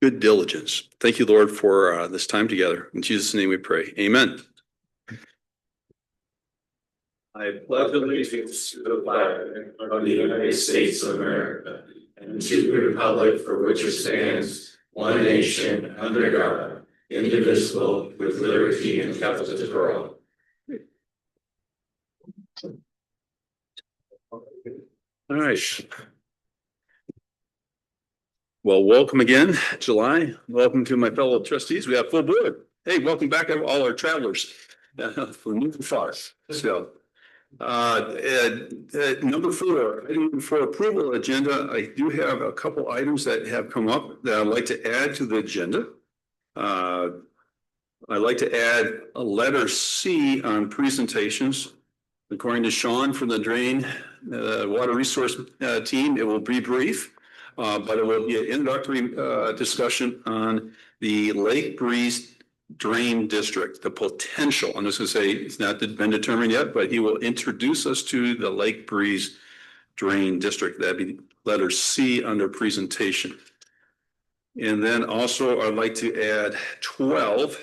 Good diligence. Thank you, Lord, for this time together. In Jesus' name we pray. Amen. I pledge allegiance to the flag of the United States of America and to the republic for which it stands, one nation, under God, indivisible, with liberty and justice for all. All right. Well, welcome again, July. Welcome to my fellow trustees. We have full board. Hey, welcome back, all our travelers from new and far. So, number 4, item for approval agenda. I do have a couple items that have come up that I'd like to add to the agenda. I'd like to add a letter C on presentations. According to Sean from the Drain Water Resource team, it will be brief. But it will be an introductory discussion on the Lake Breeze Drain District, the potential. I'm just going to say it's not been determined yet, but he will introduce us to the Lake Breeze Drain District. That'd be letter C under presentation. And then also I'd like to add 12.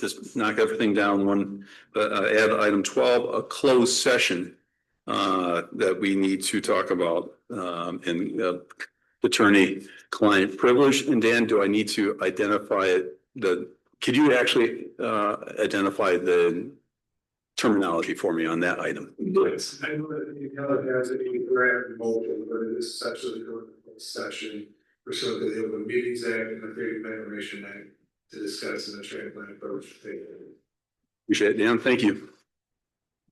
Just knock everything down one, add item 12, a closed session that we need to talk about in attorney-client privilege. And Dan, do I need to identify it? Could you actually identify the terminology for me on that item? Yes, I know that the account has a grant motion, but it is essentially a session pursuant to the Open Meetings Act and the Freedom of Information Act to discuss an attorney-client approach. Appreciate it, Dan. Thank you.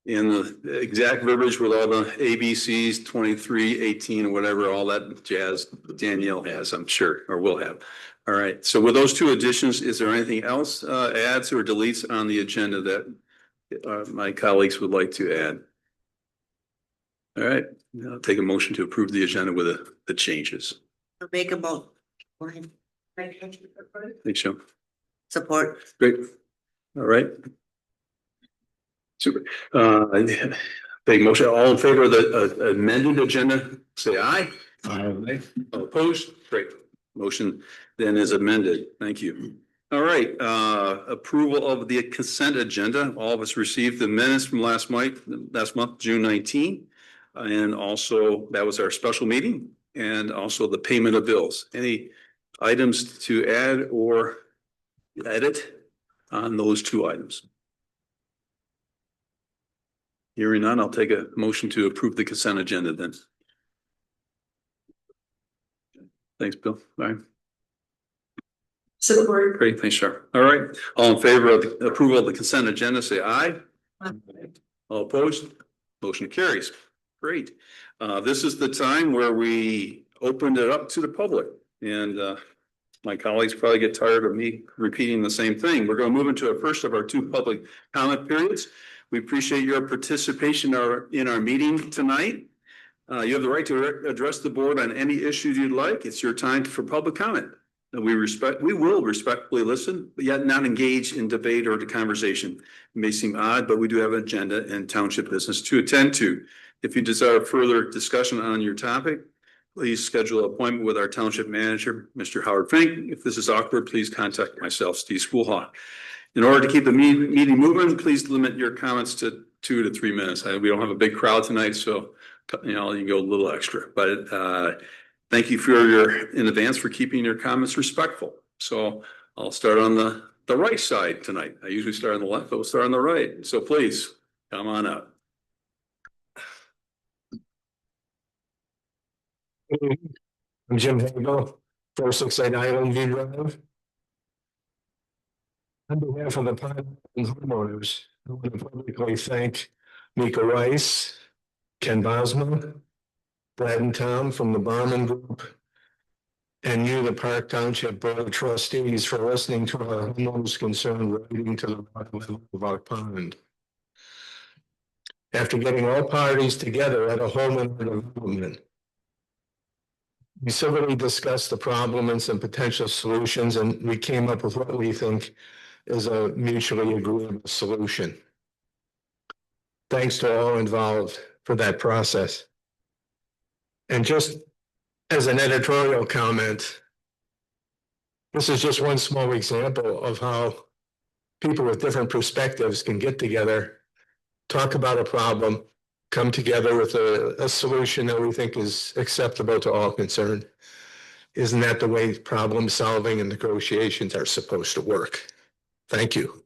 And the exact verbiage with all the ABCs, 23, 18, whatever, all that jazz Danielle has, I'm sure, or will have. All right. So with those two additions, is there anything else adds or deletes on the agenda that my colleagues would like to add? All right. I'll take a motion to approve the agenda with the changes. I'll make a motion. Thanks, Sean. Support. Great. All right. Super. Big motion. All in favor of the amended agenda, say aye. Aye. All opposed? Great. Motion then is amended. Thank you. All right. Approval of the consent agenda. All of us received the minutes from last month, June 19. And also that was our special meeting, and also the payment of bills. Any items to add or edit on those two items? Hearing none, I'll take a motion to approve the consent agenda then. Thanks, Bill. All right. Support. Great, thanks, Char. All right. All in favor of the approval of the consent agenda, say aye. Aye. All opposed? Motion carries. Great. This is the time where we opened it up to the public, and my colleagues probably get tired of me repeating the same thing. We're going to move into our first of our 2 public comment periods. We appreciate your participation in our meeting tonight. You have the right to address the board on any issues you'd like. It's your time for public comment. And we will respectfully listen, but yet not engage in debate or the conversation. It may seem odd, but we do have an agenda and township business to attend to. If you desire further discussion on your topic, please schedule an appointment with our township manager, Mr. Howard Fink. If this is awkward, please contact myself, Steve Schoolhawk. In order to keep the meeting moving, please limit your comments to 2 to 3 minutes. We don't have a big crowd tonight, so you can go a little extra. But thank you in advance for keeping your comments respectful. So I'll start on the right side tonight. I usually start on the left, but we'll start on the right. So please come on up. I'm Jim Hagel, 468 Island View Drive. On behalf of the homeowners, I want to publicly thank Mika Rice, Ken Bosma, Brad and Tom from the Barman Group, and you, the Park Township Board of Trustees, for listening to our homeowners' concern relating to the water level of our pond. After getting all parties together at a homeowner development, we civilly discussed the problem and some potential solutions, and we came up with what we think is a mutually agreeable solution. Thanks to all involved for that process. And just as an editorial comment, this is just one small example of how people with different perspectives can get together, talk about a problem, come together with a solution that we think is acceptable to all concerned. Isn't that the way problem solving and negotiations are supposed to work? Thank you.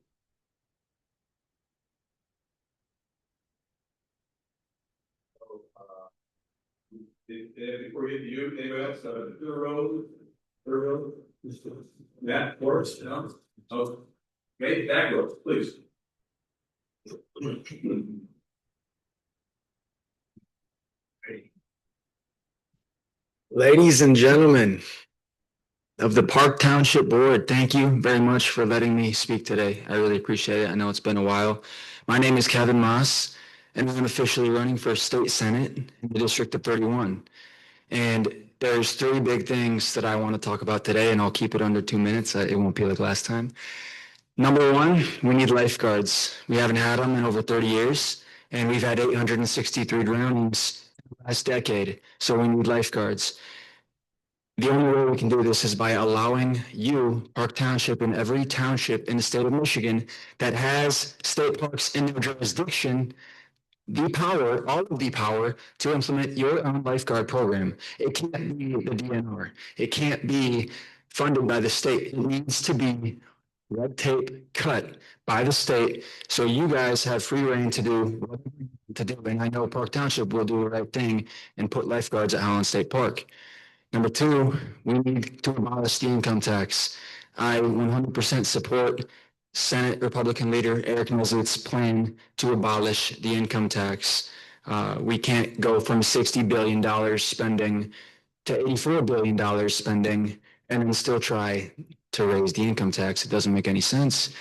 Before you, anybody else, third row, Matt, of course, no? Oh, okay, back row, please. Ladies and gentlemen of the Park Township Board, thank you very much for letting me speak today. I really appreciate it. I know it's been a while. My name is Kevin Moss, and I'm officially running for state senate in the District of 31. And there's three big things that I want to talk about today, and I'll keep it under 2 minutes. It won't be like last time. Number one, we need lifeguards. We haven't had them in over 30 years, and we've had 863 drownings in the last decade. So we need lifeguards. The only way we can do this is by allowing you, Park Township, and every township in the state of Michigan that has state parks in their jurisdiction, the power, all of the power to implement your own lifeguard program. It can't be the DNR. It can't be funded by the state. It needs to be red tape cut by the state, so you guys have free reign to do what you need to do. And I know Park Township will do the right thing and put lifeguards at Holland State Park. Number two, we need to abolish the income tax. I 100% support Senate Republican leader Eric Mizut's plan to abolish the income tax. We can't go from $60 billion spending to $84 billion spending and then still try to raise the income tax. It doesn't make any sense.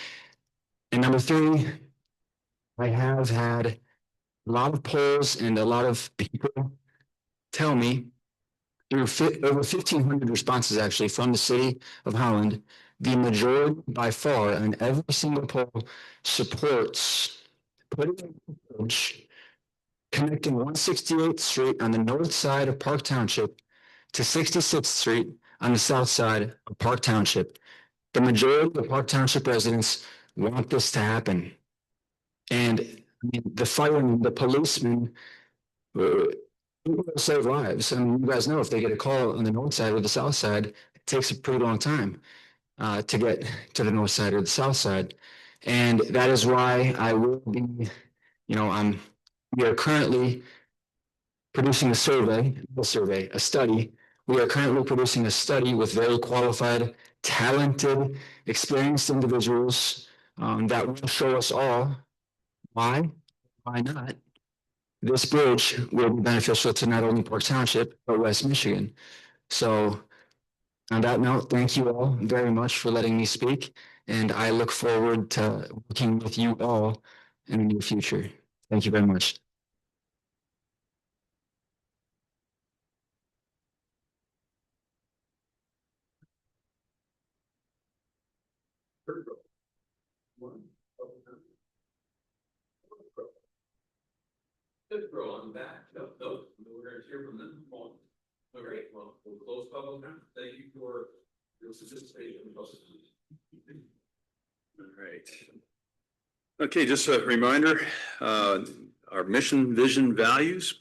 And number three, I have had a lot of polls and a lot of people tell me through over 1,500 responses actually from the city of Holland, the majority by far in every single poll supports putting a bridge connecting 168th Street on the north side of Park Township to 66th Street on the south side of Park Township. The majority of Park Township residents want this to happen. And I mean, the firemen, the policemen, save lives. I mean, you guys know if they get a call on the north side or the south side, it takes a pretty long time to get to the north side or the south side. And that is why I will be, we are currently producing a study. We are currently producing a study with very qualified, talented, experienced individuals that will show us all why not this bridge will be beneficial to not only Park Township, but West Michigan. So on that note, thank you all very much for letting me speak. And I look forward to working with you all in the near future. Thank you very much. Fifth row on the back. No, we're going to hear from them. All right, well, we'll close public comment. Thank you for your participation. All right. Okay, just a reminder, our mission, vision, values.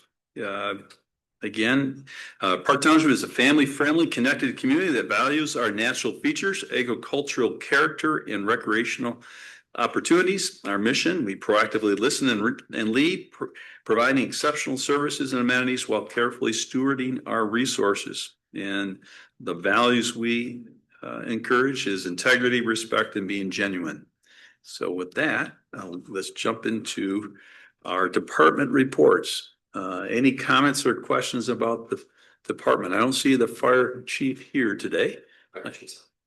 Again, Park Township is a family-friendly, connected community that values our natural features, agricultural character, and recreational opportunities. Our mission, we proactively listen and lead, providing exceptional services and amenities while carefully stewarding our resources. And the values we encourage is integrity, respect, and being genuine. So with that, let's jump into our department reports. Any comments or questions about the department? I don't see the fire chief here today.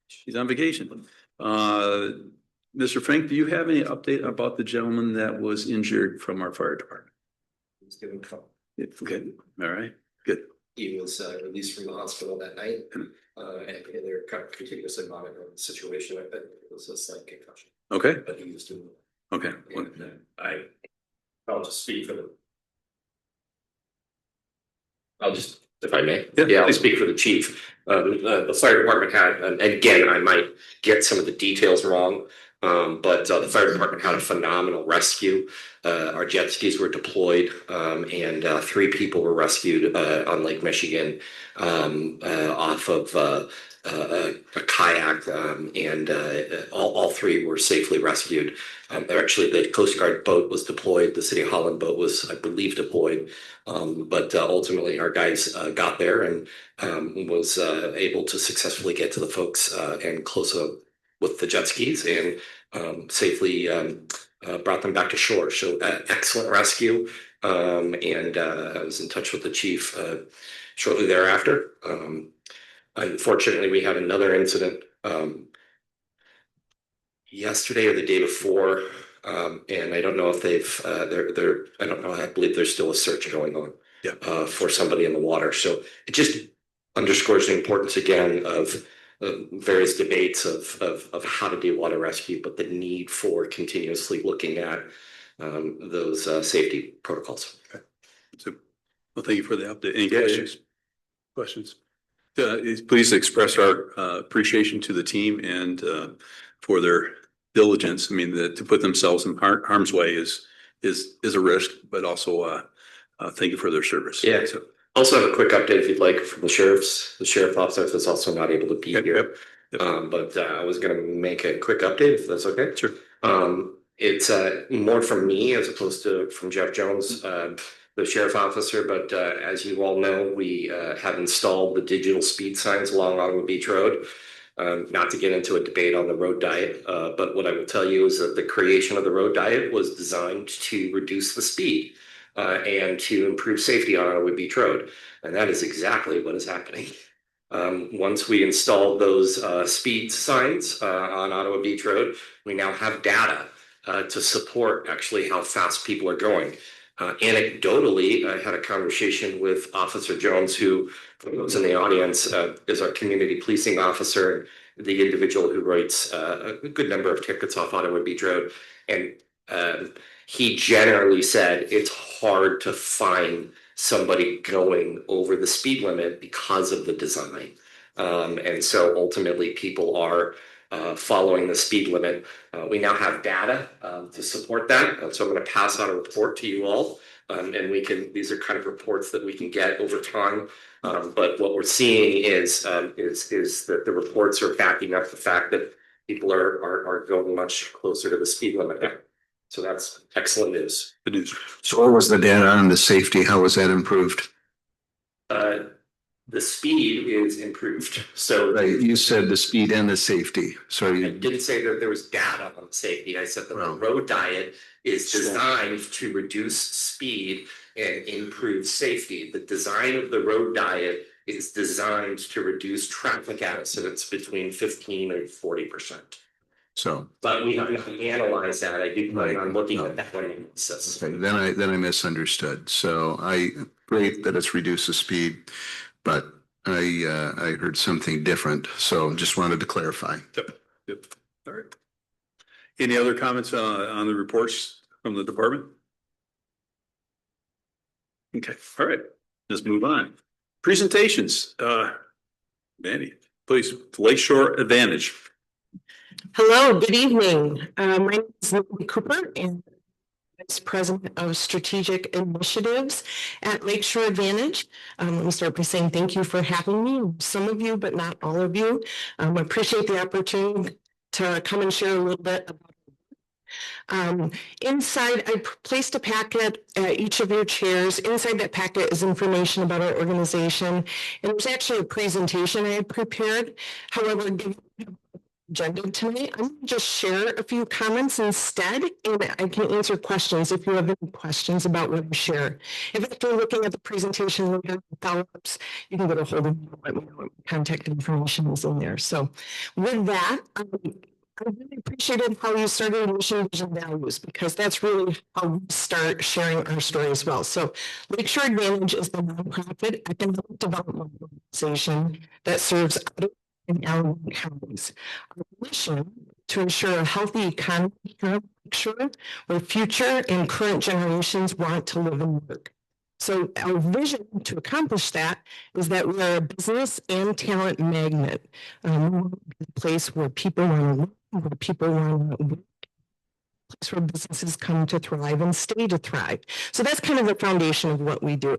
She's on vacation. Mr. Frank, do you have any update about the gentleman that was injured from our fire department? He was given a call. Good. All right. Good. He was released from the hospital that night, and they're kind of continuously monitoring the situation. I think it was a slight concussion. Okay. But he was doing well. Okay. And, I'll just speak for the. I'll just If I may. Yeah. I'll speak for the chief. The fire department had, and again, I might get some of the details wrong. But the fire department had a phenomenal rescue. Our jet skis were deployed, and 3 people were rescued on Lake Michigan off of a kayak, and all 3 were safely rescued. Actually, the Coast Guard boat was deployed. The City of Holland boat was, I believe, deployed. But ultimately, our guys got there and was able to successfully get to the folks and close up with the jet skis and safely brought them back to shore. So excellent rescue. And I was in touch with the chief shortly thereafter. Unfortunately, we had another incident yesterday or the day before, and I don't know if they've I don't know. I believe there's still a search going on for somebody in the water. So it just underscores the importance again of various debates of how to do water rescue, but the need for continuously looking at those safety protocols. Okay. So, well, thank you for the update. Any questions? Please express our appreciation to the team and for their diligence. I mean, to put themselves in harm's way is a risk, but also thank you for their service. Yeah. So, also have a quick update if you'd like from the sheriff officer is also not able to be here. Yep. But I was going to make a quick update if that's okay. Sure. It's more from me as opposed to from Jeff Jones, the sheriff officer. But as you all know, we have installed the digital speed signs along Ottawa Beach Road. Not to get into a debate on the road diet, but what I will tell you is that the creation of the road diet was designed to reduce the speed and to improve safety on Ottawa Beach Road. And that is exactly what is happening. Once we installed those speed signs on Ottawa Beach Road, we now have data to support actually how fast people are going. Anecdotally, I had a conversation with Officer Jones, who, for those in the audience, is our community policing officer, the individual who writes a good number of tickets off Ottawa Beach Road. And he generally said it's hard to find somebody going over the speed limit because of the design. And so ultimately people are following the speed limit. We now have data to support that. So I'm going to pass on a report to you all. And these are kind of reports that we can get over time. But what we're seeing is that the reports are backing up the fact that people are going much closer to the speed limit now. So that's excellent news. Good news. So what was the data on the safety? How was that improved? The speed is improved. So Right, you said the speed and the safety. So I didn't say that there was data on safety. I said that the road diet is designed to reduce speed and improve safety. The design of the road diet is designed to reduce traffic accidents between 15 and 40%. So, But we have to analyze that. I do plan on looking at that one analysis. okay, then I misunderstood. So great that it's reduced the speed, but I heard something different. So just wanted to clarify. Yep. All right. Any other comments on the reports from the department? Okay. All right. Let's move on. Presentations. Mandy, please. Lakeshore Advantage. Hello, good evening. My name is Nancy Cooper and Vice President of Strategic Initiatives at Lakeshore Advantage. Let me start by saying thank you for having me. Some of you, but not all of you. I appreciate the opportunity to come and share a little bit about inside, I placed a packet at each of your chairs. Inside that packet is information about our organization. And there's actually a presentation I had prepared. However, given agenda tonight, I'm going to just share a few comments instead, and I can answer questions if you have any questions about what I share. If after looking at the presentation later, follow-ups, you can get a hold of me and let me know what contact information is in there. So with that, I really appreciated how you started mission, vision, values, because that's really how we start sharing our story as well. So Lakeshore Advantage is the nonprofit economic development organization that serves in Allegheny counties. Our mission to ensure a healthy economy here in Lakeshore, where future and current generations want to live and work. So our vision to accomplish that is that we are a business and talent magnet. A place where people want to live, where people want to place where businesses come to thrive and stay to thrive. So that's kind of the foundation of what we do.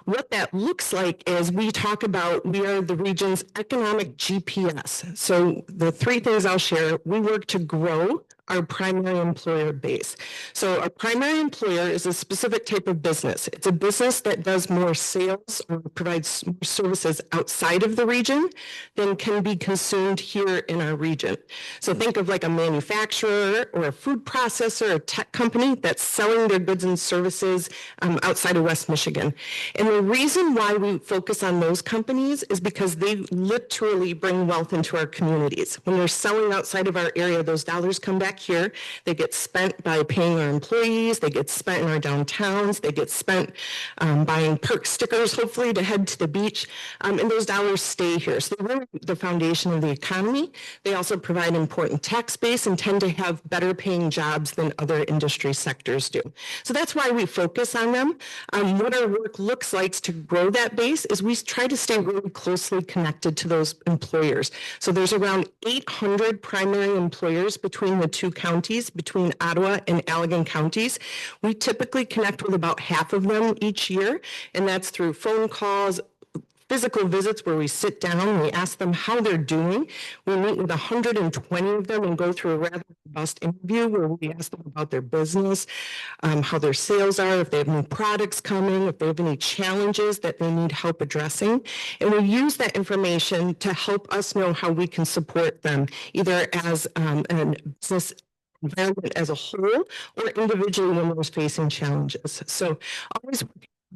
What that looks like is we talk about we are the region's economic GPS. So the three things I'll share, we work to grow our primary employer base. So our primary employer is a specific type of business. It's a business that does more sales or provides more services outside of the region than can be consumed here in our region. So think of like a manufacturer or a food processor or tech company that's selling their goods and services outside of West Michigan. And the reason why we focus on those companies is because they literally bring wealth into our communities. When they're selling outside of our area, those dollars come back here. They get spent by paying our employees. They get spent in our downtowns. They get spent buying perk stickers, hopefully, to head to the beach. And those dollars stay here. So they're really the foundation of the economy. They also provide important tax base and tend to have better paying jobs than other industry sectors do. So that's why we focus on them. What our work looks like to grow that base is we try to stay really closely connected to those employers. So there's around 800 primary employers between the two counties, between Ottawa and Allegan counties. We typically connect with about half of them each year, and that's through phone calls, physical visits where we sit down and we ask them how they're doing. We meet with 120 of them and go through a rather robust interview where we ask them about their business, how their sales are, if they have new products coming, if they have any challenges that they need help addressing. And we use that information to help us know how we can support them, either as a business environment as a whole or individually when they're facing challenges. So always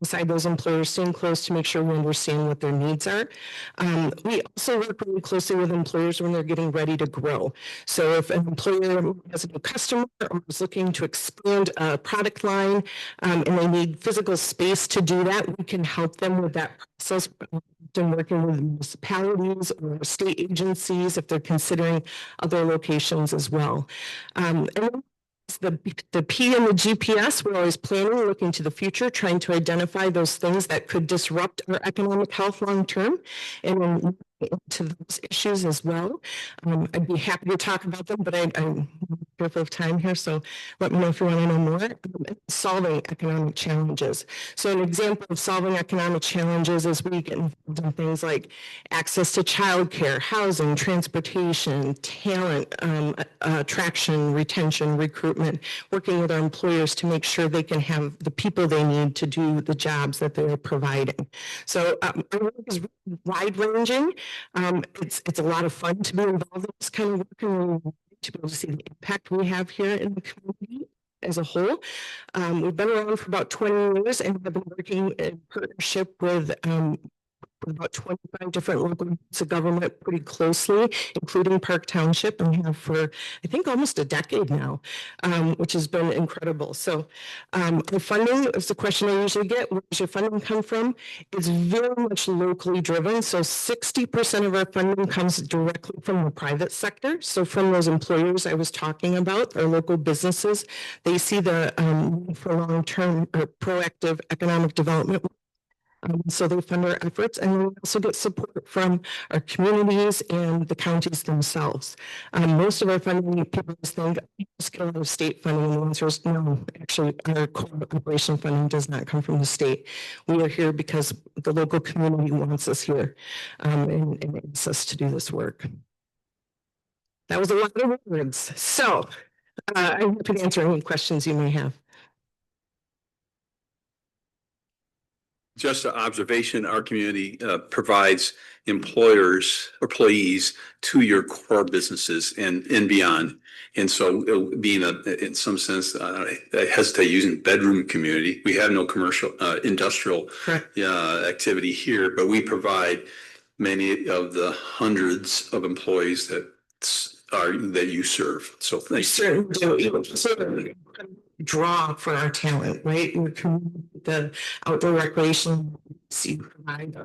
beside those employers, staying close to make sure we understand what their needs are. We also work really closely with employers when they're getting ready to grow. So if an employer has a new customer or is looking to expand a product line and they need physical space to do that, we can help them with that process. Been working with municipalities or state agencies if they're considering other locations as well. And the P in the GPS, we're always planning, looking to the future, trying to identify those things that could disrupt our economic health long term, and then into those issues as well. I'd be happy to talk about them, but I'm careful of time here, so let me know if you want to know more. Solving economic challenges. So an example of solving economic challenges is we get involved in things like access to childcare, housing, transportation, talent, attraction, retention, recruitment, working with our employers to make sure they can have the people they need to do the jobs that they're providing. So our work is wide ranging. It's a lot of fun to be involved in this kind of work and to be able to see the impact we have here in the community as a whole. We've been around for about 20 years and have been working in partnership with about 25 different local units of government pretty closely, including Park Township, and we have for, I think, almost a decade now, which has been incredible. So the funding is the question I usually get, where does your funding come from? It's very much locally driven. So 60% of our funding comes directly from the private sector. So from those employers I was talking about, our local businesses, they see the need for long-term or proactive economic development. So they fund our efforts, and we also get support from our communities and the counties themselves. Most of our funding, people just think, just get a lot of state funding, and the answer is no. Actually, our core operation funding does not come from the state. We are here because the local community wants us here and wants us to do this work. That was a lot of words. So I'm happy to answer any questions you may have. Just an observation, our community provides employees to your core businesses and beyond. And so being in some sense, I hesitate using bedroom community. We have no commercial, industrial activity here, but we provide many of the hundreds of employees that you serve. So thanks. Certainly draw for our talent, right? The outdoor recreation provide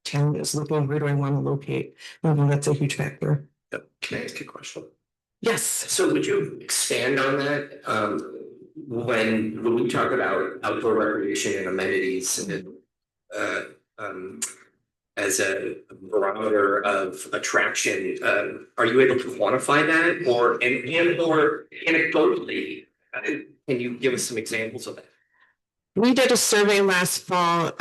talent is looking, where do I want to locate? That's a huge factor. Yep. Can I ask you a question? Yes. So would you expand on that? when we talk about outdoor recreation and amenities and uh, um, as a barometer of attraction, are you able to quantify that or anecdotally, can you give us some examples of that? We did a survey last fall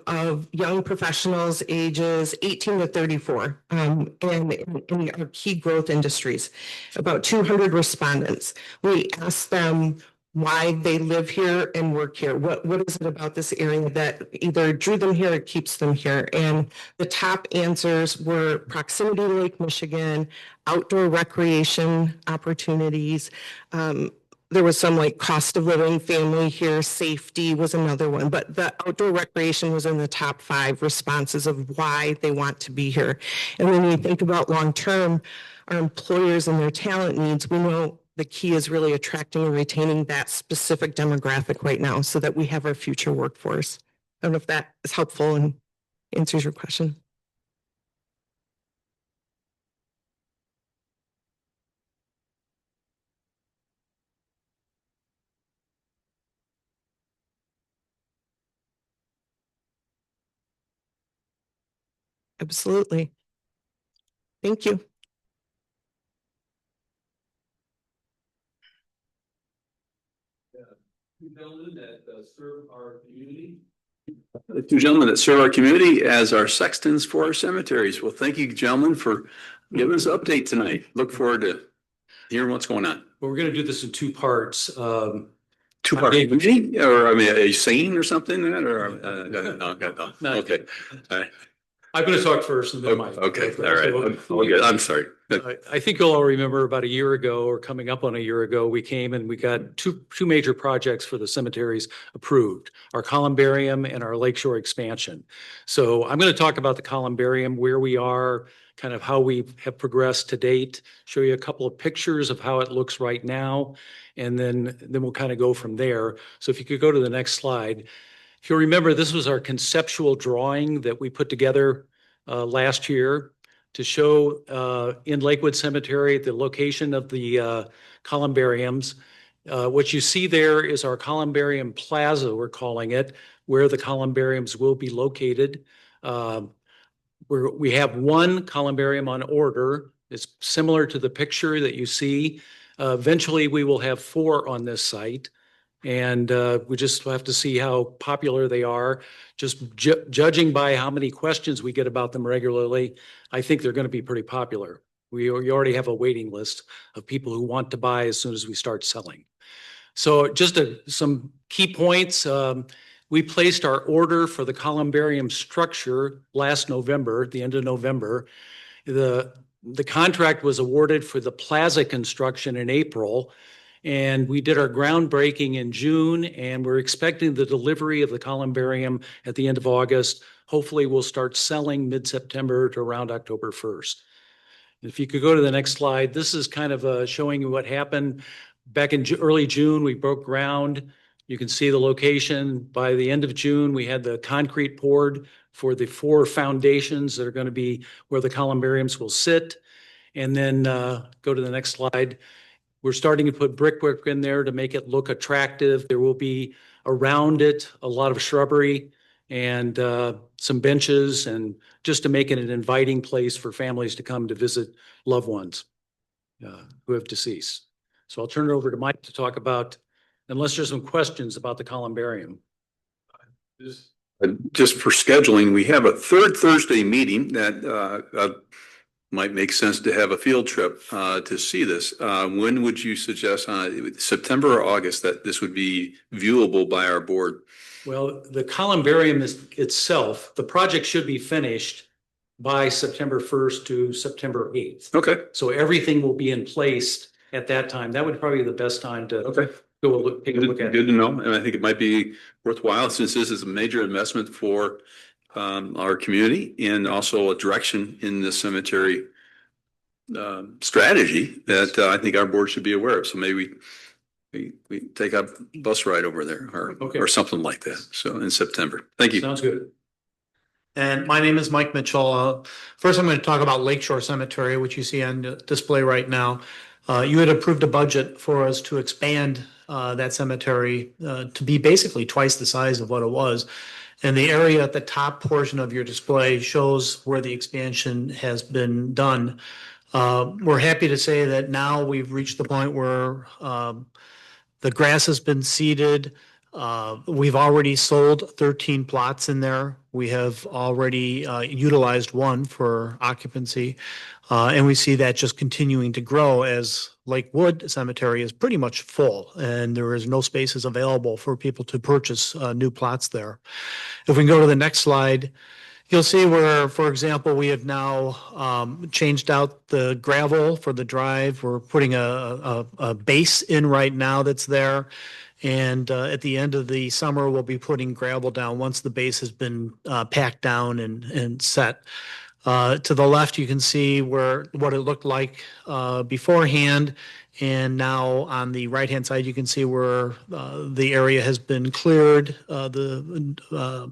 of young professionals ages 18 to 34 in our key growth industries, about 200 respondents. We asked them why they live here and work here. What is it about this area that either drew them here or keeps them here? And the top answers were proximity to Lake Michigan, outdoor recreation opportunities, there was some like cost of living, family here, safety was another one, but the outdoor recreation was in the top 5 responses of why they want to be here. And when you think about long-term, our employers and their talent needs, we know the key is really attracting and retaining that specific demographic right now so that we have our future workforce. I don't know if that is helpful and answers your question. Absolutely. Thank you. The 2 gentlemen that serve our community as our sextons for our cemeteries. Well, thank you, gentlemen, for giving us an update tonight. Look forward to hearing what's going on. Well, we're going to do this in 2 parts. 2-part meeting, or I mean, a scene or something, or No. okay. All right. I'm going to talk first and then Mike. Okay, all right. Okay, I'm sorry. I think you'll all remember about a year ago or coming up on a year ago, we came and we got two major projects for the cemeteries approved, our columbarium and our lakeshore expansion. So I'm going to talk about the columbarium, where we are, kind of how we have progressed to date, show you a couple of pictures of how it looks right now, and then we'll kind of go from there. So if you could go to the next slide. If you remember, this was our conceptual drawing that we put together last year to show in Lakewood Cemetery the location of the columbariums. What you see there is our columbarium plaza, we're calling it, where the columbariums will be located. We have 1 columbarium on order. It's similar to the picture that you see. Eventually, we will have 4 on this site. And we just have to see how popular they are. Just judging by how many questions we get about them regularly, I think they're going to be pretty popular. We already have a waiting list of people who want to buy as soon as we start selling. So just some key points. We placed our order for the columbarium structure last November, the end of November. The contract was awarded for the plaza construction in April. And we did our groundbreaking in June, and we're expecting the delivery of the columbarium at the end of August. Hopefully, we'll start selling mid-September to around October 1st. If you could go to the next slide, this is kind of showing you what happened. Back in early June, we broke ground. You can see the location. By the end of June, we had the concrete poured for the 4 foundations that are going to be where the columbariums will sit. And then go to the next slide. We're starting to put brickwork in there to make it look attractive. There will be around it a lot of shrubbery and some benches, and just to make it an inviting place for families to come to visit loved ones who have deceased. So I'll turn it over to Mike to talk about, unless there's some questions about the columbarium. Just for scheduling, we have a 3rd Thursday meeting that might make sense to have a field trip to see this. When would you suggest, September or August, that this would be viewable by our board? Well, the columbarium itself, the project should be finished by September 1st to September 8th. Okay. So everything will be in place at that time. That would probably be the best time to go take a look at it. Good to know. And I think it might be worthwhile, since this is a major investment for our community and also a direction in the cemetery strategy that I think our board should be aware of. So maybe we take a bus ride over there or something like that. So in September. Thank you. Sounds good. And my name is Mike Mitchell. First, I'm going to talk about Lakeshore Cemetery, which you see on display right now. You had approved a budget for us to expand that cemetery to be basically twice the size of what it was. And the area at the top portion of your display shows where the expansion has been done. We're happy to say that now we've reached the point where the grass has been seeded. We've already sold 13 plots in there. We have already utilized one for occupancy. And we see that just continuing to grow as Lakewood Cemetery is pretty much full and there is no spaces available for people to purchase new plots there. If we can go to the next slide, you'll see where, for example, we have now changed out the gravel for the drive. We're putting a base in right now that's there. And at the end of the summer, we'll be putting gravel down once the base has been packed down and set. To the left, you can see what it looked like beforehand. And now on the right-hand side, you can see where the area has been cleared, the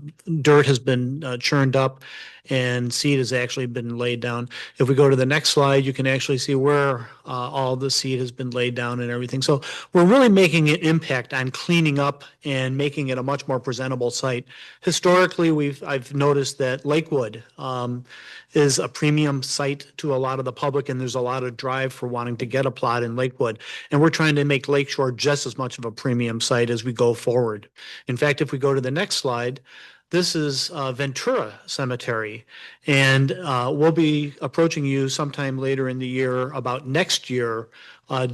dirt has been churned up, and seed has actually been laid down. If we go to the next slide, you can actually see where all the seed has been laid down and everything. So we're really making an impact on cleaning up and making it a much more presentable site. Historically, I've noticed that Lakewood is a premium site to a lot of the public, and there's a lot of drive for wanting to get a plot in Lakewood. And we're trying to make Lakeshore just as much of a premium site as we go forward. In fact, if we go to the next slide, this is Ventura Cemetery, and we'll be approaching you sometime later in the year about next year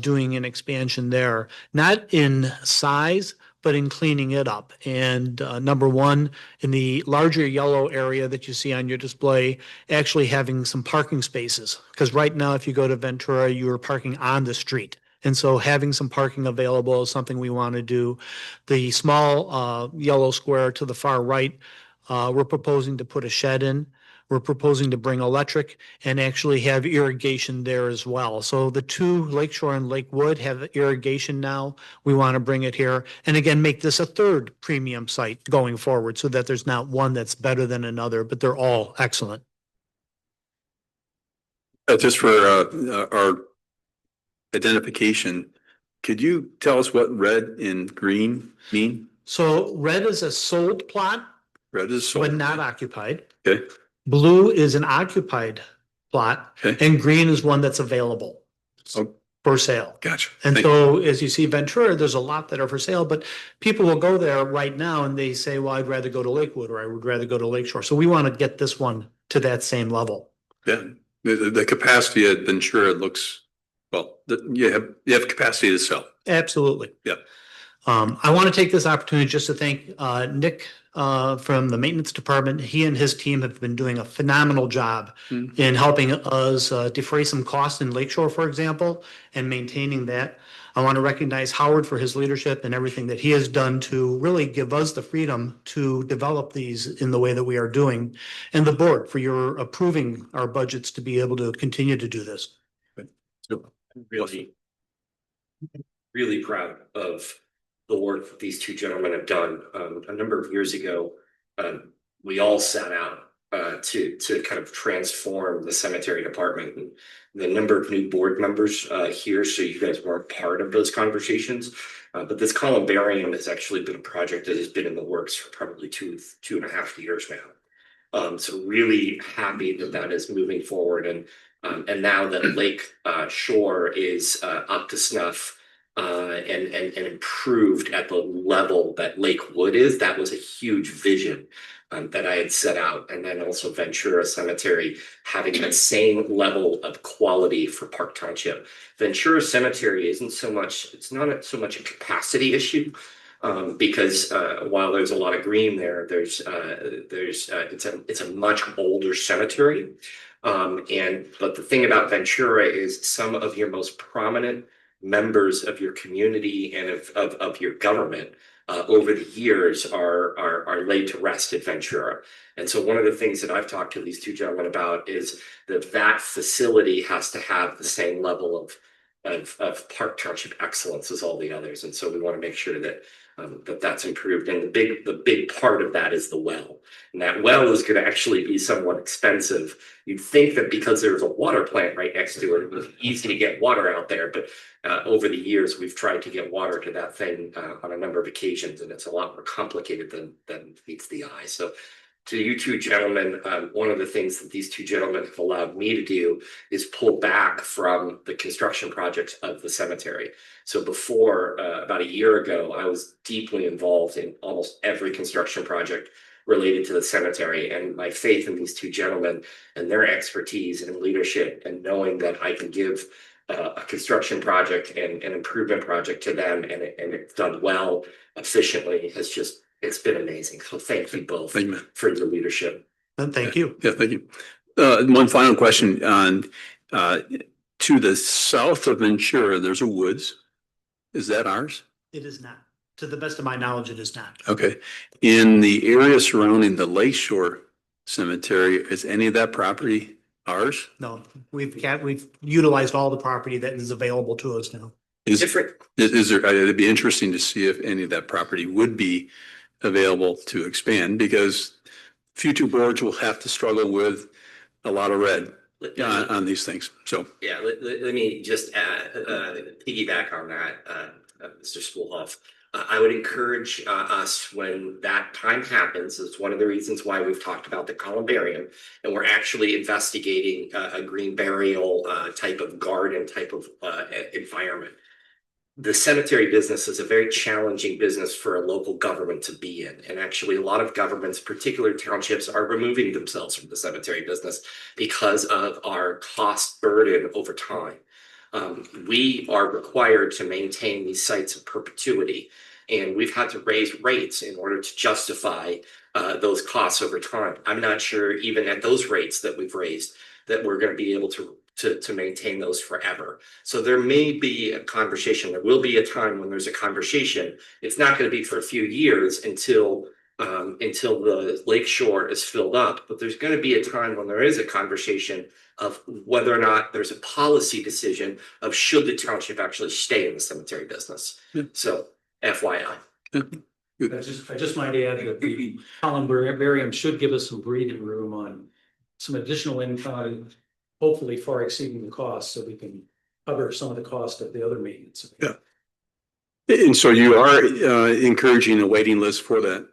doing an expansion there, not in size, but in cleaning it up. And number one, in the larger yellow area that you see on your display, actually having some parking spaces. Because right now, if you go to Ventura, you are parking on the street. And so having some parking available is something we want to do. The small yellow square to the far right, we're proposing to put a shed in. We're proposing to bring electric and actually have irrigation there as well. So the two, Lakeshore and Lakewood, have irrigation now. We want to bring it here. And again, make this a third premium site going forward so that there's not one that's better than another, but they're all excellent. Just for our identification, could you tell us what red and green mean? So red is a sold plot, Red is but sold. not occupied. Okay. Blue is an occupied plot, Okay. and green is one that's available Oh, for sale. gotcha. And Thank you. so as you see Ventura, there's a lot that are for sale, but people will go there right now and they say, well, I'd rather go to Lakewood or I would rather go to Lakeshore. So we want to get this one to that same level. Yeah, the capacity at Ventura looks, well, you have capacity to sell. Absolutely. Yeah. I want to take this opportunity just to thank Nick from the maintenance department. He and his team have been doing a phenomenal job in helping us defray some costs in Lakeshore, for example, and maintaining that. I want to recognize Howard for his leadership and everything that he has done to really give us the freedom to develop these in the way that we are doing, and the board for your approving our budgets to be able to continue to do this. Really proud of the work that these two gentlemen have done. A number of years ago, we all sat out to kind of transform the cemetery department. And the number of new board members here, so you guys weren't part of those conversations. But this columbarium has actually been a project that has been in the works for probably two and a half years now. So really happy that that is moving forward, and now that Lake Shore is up to snuff. And improved at the level that Lakewood is. That was a huge vision that I had set out. And then also Ventura Cemetery having that same level of quality for Park Township. Ventura Cemetery isn't so much, it's not so much a capacity issue. Because while there's a lot of green there, it's a much older cemetery. But the thing about Ventura is some of your most prominent members of your community and of your government over the years are laid to rest at Ventura. And so one of the things that I've talked to these two gentlemen about is that facility has to have the same level of Park Township excellence as all the others. And so we want to make sure that that's improved. And the big part of that is the well. And that well is going to actually be somewhat expensive. You'd think that because there's a water plant right next to it, it was easy to get water out there. But over the years, we've tried to get water to that thing on a number of occasions, and it's a lot more complicated than meets the eye. So to you two gentlemen, one of the things that these two gentlemen have allowed me to do is pull back from the construction projects of the cemetery. So before, about a year ago, I was deeply involved in almost every construction project related to the cemetery, and my faith in these two gentlemen and their expertise and leadership, and knowing that I can give a construction project and an improvement project to them, and it's done well, efficiently, it's been amazing. So thank you both Thank you. for your leadership. And thank you. Yeah, thank you. One final question on, to the south of Ventura, there's a woods. Is that ours? It is not. To the best of my knowledge, it is not. Okay. In the area surrounding the Lakeshore Cemetery, is any of that property ours? No, we've utilized all the property that is available to us now. Is Different. there, it'd be interesting to see if any of that property would be available to expand, because future boards will have to struggle with a lot of red on these things. So, Yeah, let me just piggyback on that, Mr. Spoolhoff. I would encourage us, when that time happens, it's one of the reasons why we've talked about the columbarium, and we're actually investigating a green burial type of garden type of environment. The cemetery business is a very challenging business for a local government to be in. And actually, a lot of governments, particular townships, are removing themselves from the cemetery business because of our cost burden over time. We are required to maintain these sites in perpetuity, and we've had to raise rates in order to justify those costs over time. I'm not sure even at those rates that we've raised that we're going to be able to maintain those forever. So there may be a conversation. There will be a time when there's a conversation. It's not going to be for a few years until the lakeshore is filled up. But there's going to be a time when there is a conversation of whether or not there's a policy decision of should the township actually stay in the cemetery business. Yeah. So FYI. I just might add that the columbarium should give us some breathing room on some additional income, hopefully far exceeding the cost, so we can cover some of the cost of the other maintenance. Yeah. And so you are encouraging a waiting list for that,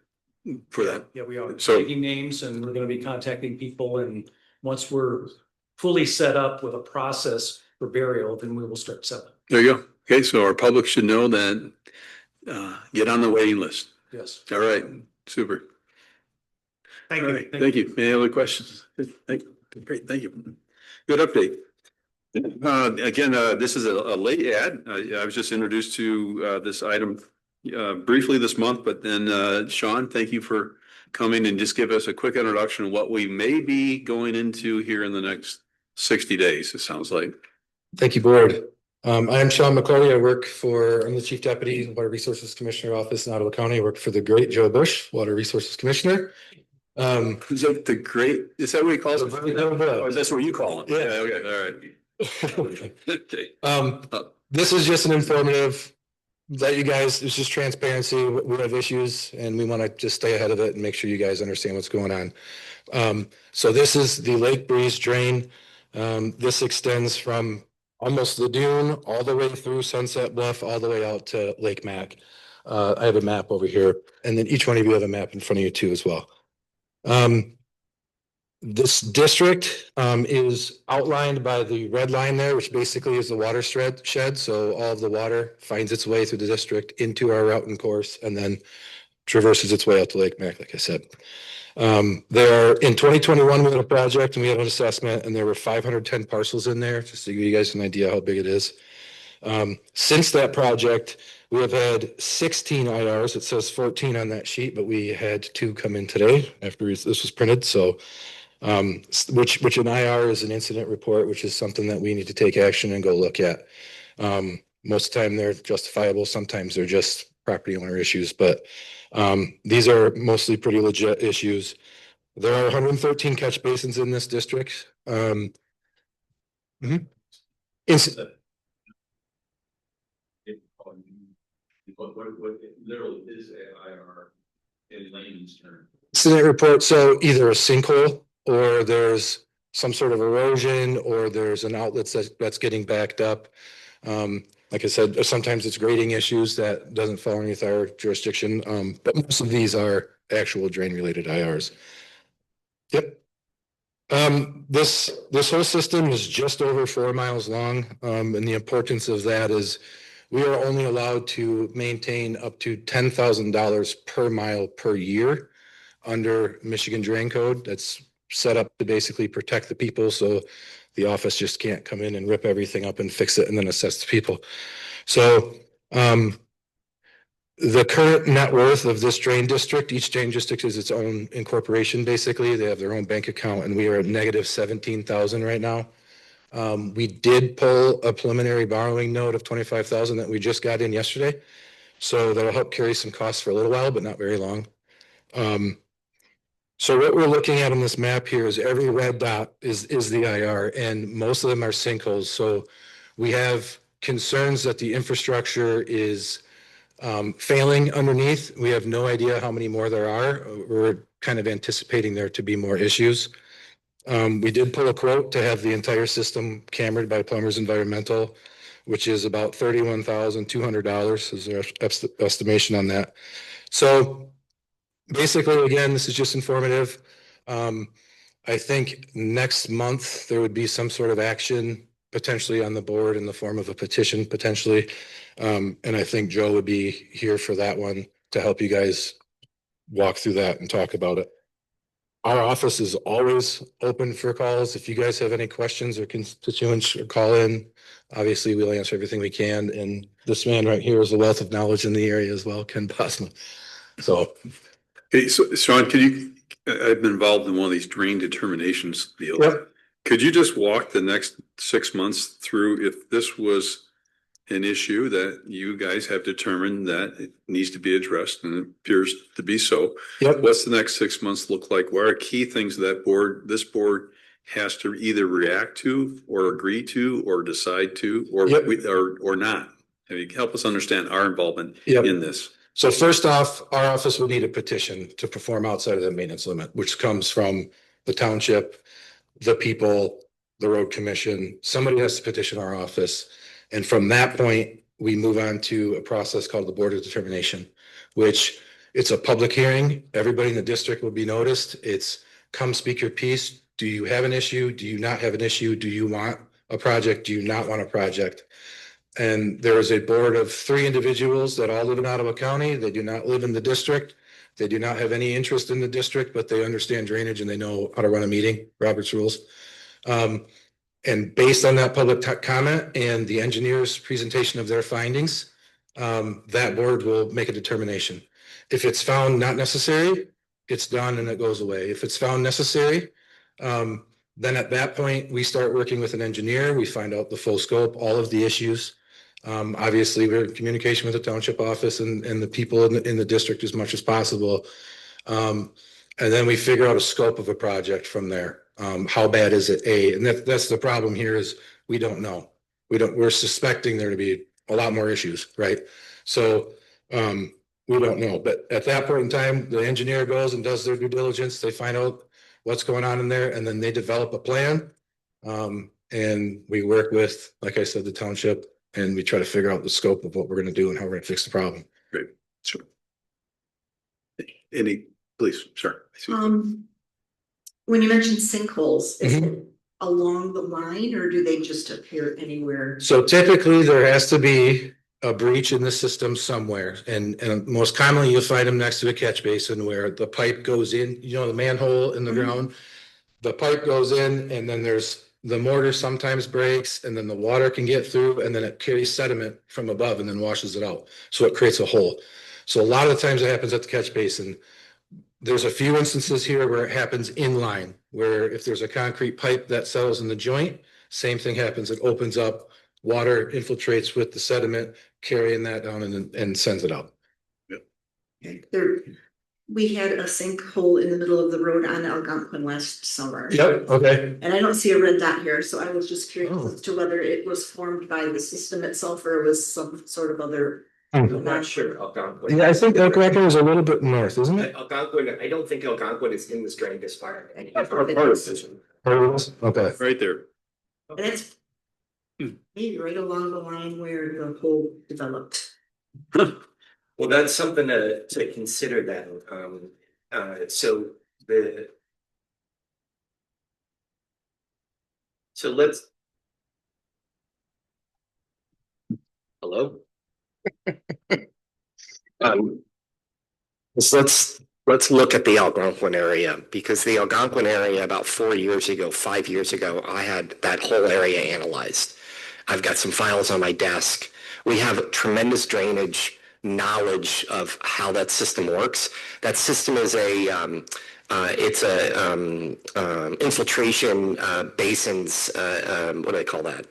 Yeah, we are So- taking names, and we're going to be contacting people, and once we're fully set up with a process for burial, then we will start selling. There you go. Okay, so our public should know that, get on the waiting list. Yes. All right, super. Thank All you. right, thank you. Any other questions? Great, thank you. Good update. Again, this is a late ad. I was just introduced to this item briefly this month, but then Sean, thank you for coming and just give us a quick introduction of what we may be going into here in the next 60 days, it sounds like. Thank you, board. I'm Sean McCarty. I'm the Chief Deputy Water Resources Commissioner Office in Ottawa County. I work for the great Joe Bush, Water Resources Commissioner. Is that the great, is that what he calls it? Oh, That's what you call it? Yeah. Okay, all right. Okay. This is just an informative, let you guys, it's just transparency. We have issues and we want to just stay ahead of it and make sure you guys understand what's going on. So this is the Lake Breeze drain. This extends from almost the dune all the way through Sunset Bluff, all the way out to Lake Mac. I have a map over here, and then each one of you have a map in front of you too as well. This district is outlined by the red line there, which basically is the water shed. So all of the water finds its way through the district into our route and course, and then traverses its way out to Lake Mac, like I said. In 2021, we had a project and we had an assessment, and there were 510 parcels in there, just to give you guys an idea how big it is. Since that project, we have had 16 IRs. It says 14 on that sheet, but we had 2 come in today after this was printed. So, which an IR is an incident report, which is something that we need to take action and go look at. Most of the time they're justifiable. Sometimes they're just property owner issues, but these are mostly pretty legit issues. There are 113 catch basins in this district. what literally is IR in layman's terms? Incident report, so either a sinkhole or there's some sort of erosion or there's an outlet that's getting backed up. Like I said, sometimes it's grading issues that doesn't fall underneath our jurisdiction, but most of these are actual drain related IRs. Yep. This whole system is just over 4 miles long. And the importance of that is we are only allowed to maintain up to $10,000 per mile per year under Michigan Drain Code. That's set up to basically protect the people. So the office just can't come in and rip everything up and fix it and then assess the people. So, the current net worth of this drain district, each drain district is its own incorporation, basically. They have their own bank account, and we are at negative 17,000 right now. We did pull a preliminary borrowing note of 25,000 that we just got in yesterday. So that'll help carry some costs for a little while, but not very long. So what we're looking at on this map here is every red dot is the IR, and most of them are sinkholes. So we have concerns that the infrastructure is failing underneath. We have no idea how many more there are. We're kind of anticipating there to be more issues. We did pull a quote to have the entire system cambered by Plumbers Environmental, which is about $31,200 is their estimation on that. So basically, again, this is just informative. I think next month there would be some sort of action potentially on the board in the form of a petition potentially. And I think Joe would be here for that one to help you guys walk through that and talk about it. Our office is always open for calls. If you guys have any questions or constituents or call in, obviously we'll answer everything we can. And this man right here is a wealth of knowledge in the area as well, Ken Bosman. So. Hey, so Sean, I've been involved in one of these drain determinations deals. Yep. Could you just walk the next 6 months through if this was an issue that you guys have determined that it needs to be addressed and it appears to be so? Yep. What's the next 6 months look like? What are key things that this board has to either react to or agree to or decide to or Yep. or not? Help us understand our involvement Yep. in this. So first off, our office would need a petition to perform outside of the maintenance limit, which comes from the township, the people, the road commission. Somebody has to petition our office. And from that point, we move on to a process called the Board of Determination, which it's a public hearing. Everybody in the district will be noticed. It's come speak your piece. Do you have an issue? Do you not have an issue? Do you want a project? Do you not want a project? And there is a board of 3 individuals that all live in Ottawa County. They do not live in the district. They do not have any interest in the district, but they understand drainage and they know how to run a meeting, Robert's rules. And based on that public comment and the engineer's presentation of their findings, that board will make a determination. If it's found not necessary, it's done and it goes away. If it's found necessary, then at that point, we start working with an engineer. We find out the full scope, all of the issues. Obviously, we're in communication with the township office and the people in the district as much as possible. And then we figure out a scope of a project from there. How bad is it? And that's the problem here is we don't know. We're suspecting there to be a lot more issues, right? So we don't know. But at that point in time, the engineer goes and does their due diligence. They find out what's going on in there, and then they develop a plan. And we work with, like I said, the township, and we try to figure out the scope of what we're going to do and how we're going to fix the problem. Great. Sure. Please, sure. When you mentioned sinkholes, is it along the line or do they just appear anywhere? So typically there has to be a breach in the system somewhere. And most commonly you'll find them next to a catch basin where the pipe goes in, the manhole in the ground, the pipe goes in and then the mortar sometimes breaks and then the water can get through and then it carries sediment from above and then washes it out. So it creates a hole. So a lot of the times it happens at the catch basin. There's a few instances here where it happens in line, where if there's a concrete pipe that settles in the joint, same thing happens. It opens up, water infiltrates with the sediment, carrying that down and sends it out. Yep. We had a sinkhole in the middle of the road on Algonquin last summer. Yep. Okay. And I don't see a red dot here, so I was just curious as to whether it was formed by the system itself or was some sort of other. I'm not sure Algonquin. Yeah, I think Algonquin is a little bit north, isn't it? Algonquin, I don't think Algonquin is in this drain district. Part of this? Okay. Right there. And it's maybe right along the line where the whole developed. Well, that's something to consider then. So the. So let's. Hello? So let's look at the Algonquin area, because the Algonquin area about 5 years ago, I had that whole area analyzed. I've got some files on my desk. We have tremendous drainage knowledge of how that system works. That system is infiltration basins. What do they call that?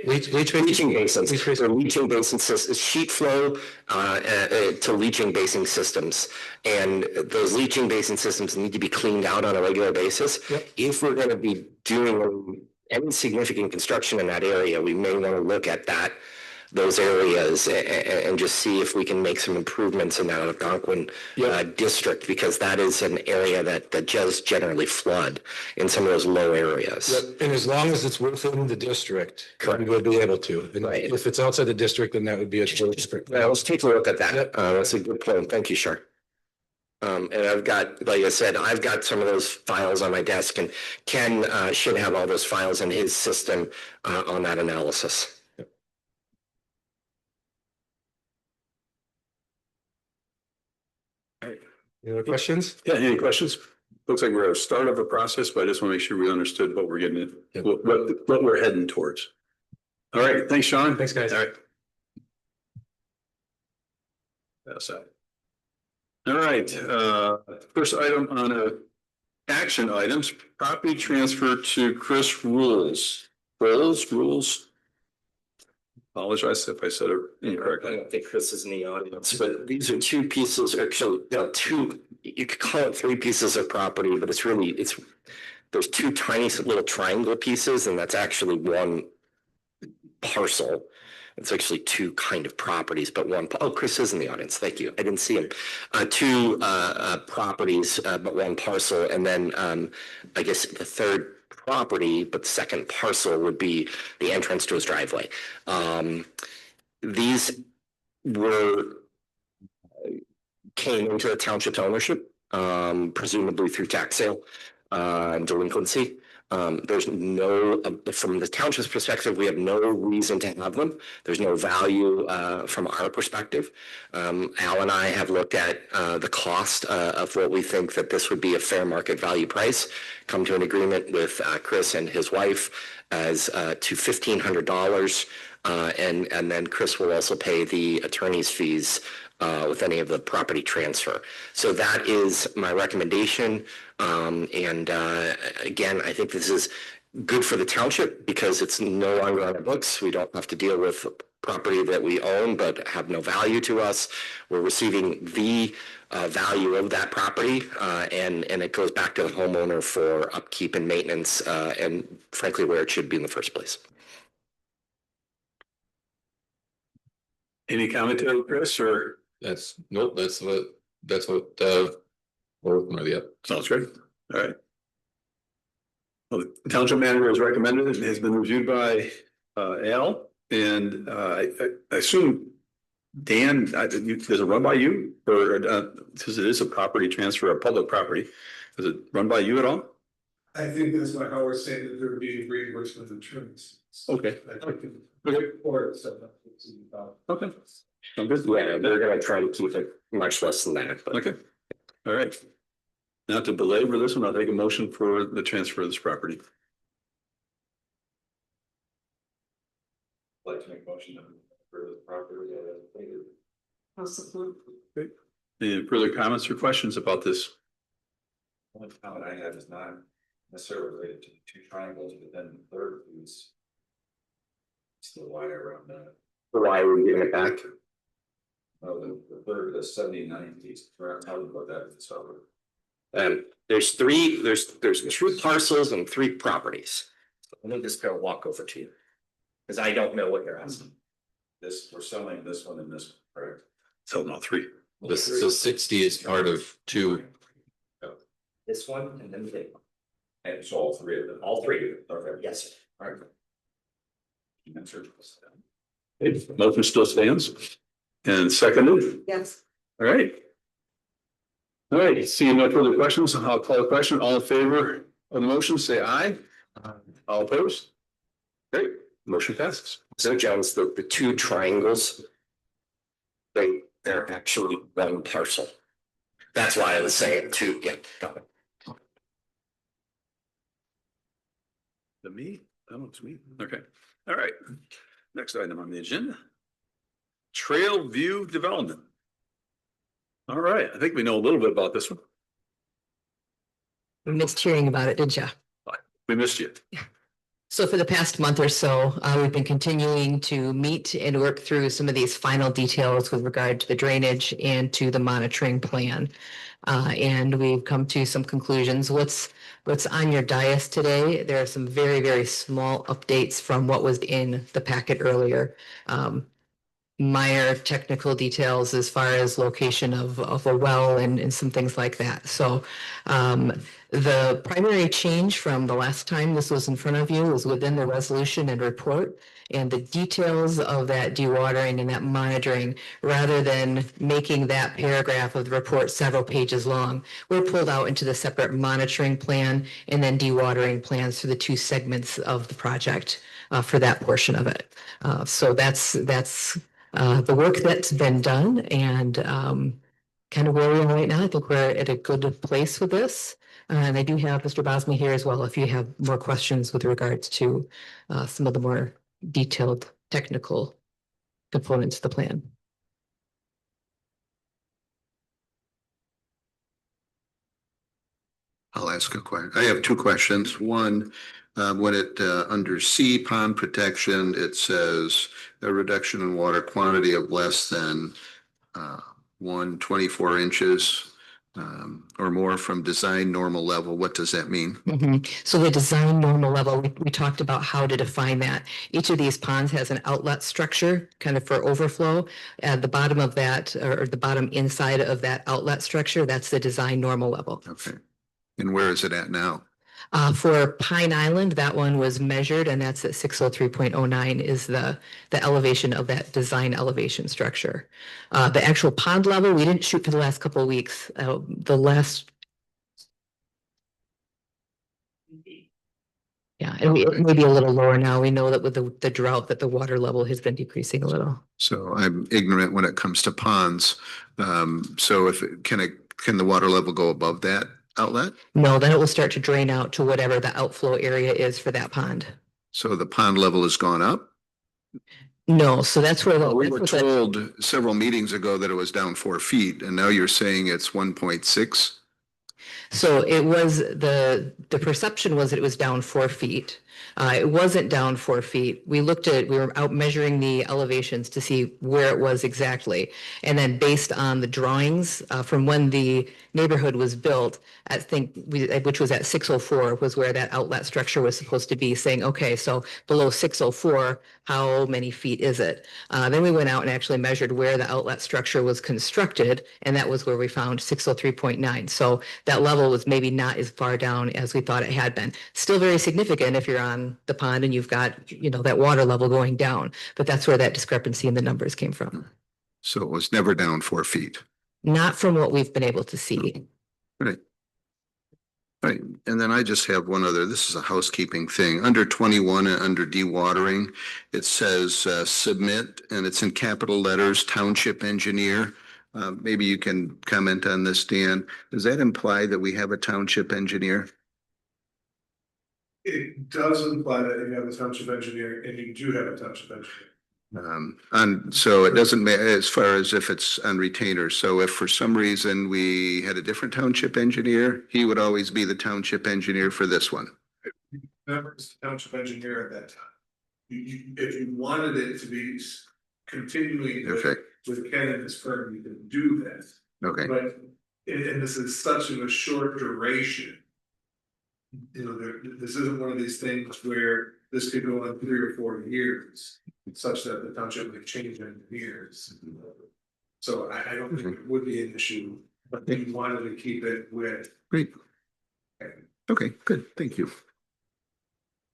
Leaching basins. They're leaching basin systems, sheet flow to leaching basin systems. And those leaching basin systems need to be cleaned out on a regular basis. Yep. If we're going to be doing any significant construction in that area, we may want to look at those areas and just see if we can make some improvements in that Algonquin district, because that is an area that just generally flood in some of those low areas. Yep. And as long as it's within the district, Correct. we would be able to. And Right. if it's outside the district, then that would be a short district. Yeah, let's take a look at that. Yep. That's a good point. Thank you, Shar. And I've got, like I said, I've got some of those files on my desk, and Ken should have all those files in his system on that analysis. Any other questions? Yeah, any questions? Looks like we're at the start of a process, but I just want to make sure we understood what we're getting at, Yep. what we're heading towards. All right, thanks, Sean. Thanks, guys. All right. That's that. All right, first item on action items, property transfer to Chris Rules. Rules. Apologize if I said it I incorrectly. don't think Chris is in the audience, but these are two pieces, actually, you could call it 3 pieces of property, but there's 2 tiny little triangle pieces, and that's actually one parcel. It's actually 2 kind of properties, but one, oh, Chris is in the audience. Thank you. I didn't see him. 2 properties, but one parcel. And then I guess the third property, but the second parcel would be the entrance to his driveway. These came into the township's ownership, presumably through tax sale and delinquency. There's from the township's perspective, we have no reason to have them. There's no value from our perspective. Al and I have looked at the cost of what we think that this would be a fair market value price, come to an agreement with Chris and his wife as to $1,500. And then Chris will also pay the attorney's fees with any of the property transfer. So that is my recommendation. And again, I think this is good for the township because it's no longer on our books. We don't have to deal with property that we own but have no value to us. We're receiving the value of that property, and it goes back to the homeowner for upkeep and maintenance, and frankly, where it should be in the first place. Any commentary, Chris, or? That's what Sounds great. All right. Well, the township manager has recommended it and has been reviewed by Al, and I assume Dan, does it run by you, or because it is a property transfer, a public property, does it run by you at all? I think that's what Howard said, that there would be reimbursement of insurance. Okay. Okay. Or so. Okay. I'm good. Yeah, they're gonna try to keep it much less than that, but. Okay. All right. Not to belabor this one, I'll take a motion for the transfer of this property. I'd like to make a motion for the property. Any further comments or questions about this? One comment I have is not necessarily related to the 2 triangles, but then the third is it's the wire around that. Why are we giving it back? Oh, the third, the 79 piece. How would about that? So There's 2 parcels and 3 properties. So let me just go walk over to you. Because I don't know what you're asking. we're selling this one and this Correct. So no, three. So 60 is part of two. This one and then the big one. And so all three of them. All three. Okay. Yes, sir. All right. Answer. Okay, motion still stands. And seconded. Yes. All right. All right, seeing no further questions, I'll call the question. All in favor of the motion, say aye. All opposed? Great, motion passes. So Jones, the two triangles. They're actually one parcel. That's why I was saying two, yeah, got it. The me? Oh, it's me. Okay. All right. Next item on the agenda. Trail View Development. All right, I think we know a little bit about this one. Missed hearing about it, did you? We missed you. So for the past month or so, we've been continuing to meet and work through some of these final details with regard to the drainage and to the monitoring plan. And we've come to some conclusions. What's on your dais today? There are some very, very small updates from what was in the packet earlier. Minor technical details as far as location of a well and some things like that. So the primary change from the last time this was in front of you was within the resolution and report, and the details of that dewatering and that monitoring, rather than making that paragraph of the report several pages long, were pulled out into the separate monitoring plan and then dewatering plans for the two segments of the project for that portion of it. So that's the work that's been done, and kind of where we are right now. I think we're at a good place with this. And I do have Mr. Bosma here as well if you have more questions with regards to some of the more detailed technical components of the plan. I'll ask a question. I have two questions. One, when it under C pond protection, it says a reduction in water quantity of less than 124 inches or more from design normal level. What does that mean? So the design normal level, we talked about how to define that. Each of these ponds has an outlet structure kind of for overflow. At the bottom of that, or the bottom inside of that outlet structure, that's the design normal level. Okay. And where is it at now? For Pine Island, that one was measured, and that's at 603.09 is the elevation of that design elevation structure. The actual pond level, we didn't shoot for the last couple of weeks. Yeah, and it may be a little lower now. We know that with the drought that the water level has been decreasing a little. So I'm ignorant when it comes to ponds. So can the water level go above that outlet? No, then it will start to drain out to whatever the outflow area is for that pond. So the pond level has gone up? No, so that's where we were told several meetings ago that it was down 4 feet, and now you're saying it's 1.6? So it was the perception was that it was down 4 feet. It wasn't down 4 feet. We were out measuring the elevations to see where it was exactly. And then based on the drawings from when the neighborhood was built, which was at 604 was where that outlet structure was supposed to be, saying, okay, so below 604, how many feet is it? Then we went out and actually measured where the outlet structure was constructed, and that was where we found 603.9. So that level was maybe not as far down as we thought it had been. Still very significant if you're on the pond and you've got, that water level going down, but that's where that discrepancy in the numbers came from. So it was never down 4 feet. Not from what we've been able to see. Right. Right. And then I just have one other, this is a housekeeping thing. Under 21 and under dewatering, it says submit, and it's in capital letters, Township Engineer. Maybe you can comment on this, Dan. Does that imply that we have a township engineer? It does imply that you have a township engineer and you do have a township engineer. And so it doesn't matter as far as if it's on retainer. So if for some reason we had a different township engineer, he would always be the township engineer for this one. Remember, it's the township engineer at that time. If you wanted it to be continuing Okay. with Ken and his firm, you can do that. Okay. But, and this is such a short duration. This isn't one of these things where this could go on 3 or 4 years, such that the township may change engineers. So I don't think it would be an issue, but we wanted to keep it with. Great. Okay, good. Thank you.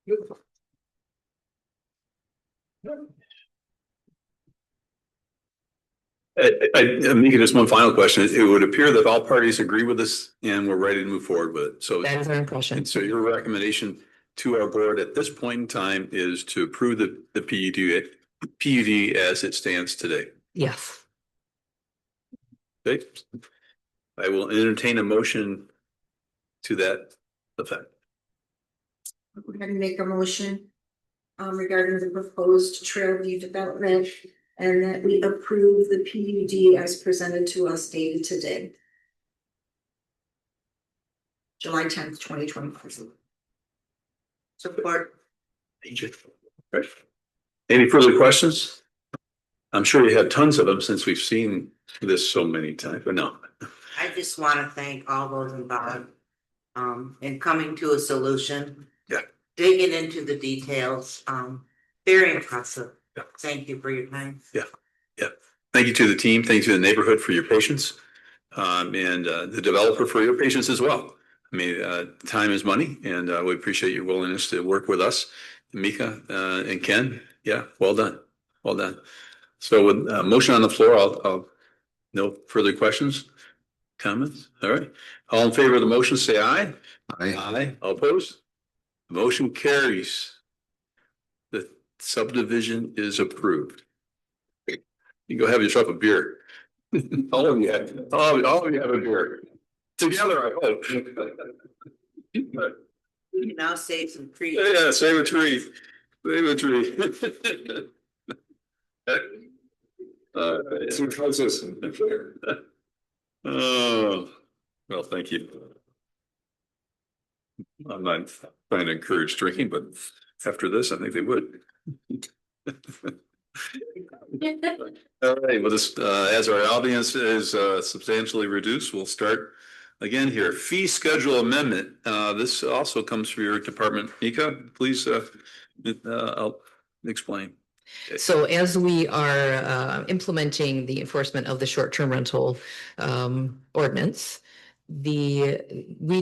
Mika, just one final question. It would appear that all parties agree with this and we're ready to move forward with it. So, That is our impression. and so your recommendation to our board at this point in time is to approve the PUD as it stands today. Yes. Okay. I will entertain a motion to that effect. We're going to make a motion regarding the proposed Trailview development and that we approve the PUD as presented to us dated today. July 10th, 2024. Support. Any further questions? I'm sure you have tons of them since we've seen this so many times, but no. I just want to thank all those involved in coming to a solution. Yeah. Digging into the details. Very impressive. Yeah. Thank you for your time. Yeah. Yeah. Thank you to the team. Thank you to the neighborhood for your patience. And the developer for your patience as well. I mean, time is money, and we appreciate your willingness to work with us. Mika and Ken, yeah, well done. Well done. So with motion on the floor, I'll no further questions, comments? All right. All in favor of the motion, say aye. Aye. Aye. All opposed? The motion carries. The subdivision is approved. You go have yourself a beer. All of you have a beer. Together, I hope. We can now save some trees. Yeah, save a tree. Save a tree. It's consistent. Oh, well, thank you. I'm not trying to encourage drinking, but after this, I think they would. All right, well, this, as our audience is substantially reduced, we'll start again here. Fee schedule amendment. This also comes from your department. Mika, please, I'll explain. So as we are implementing the enforcement of the short-term rental ordinance, we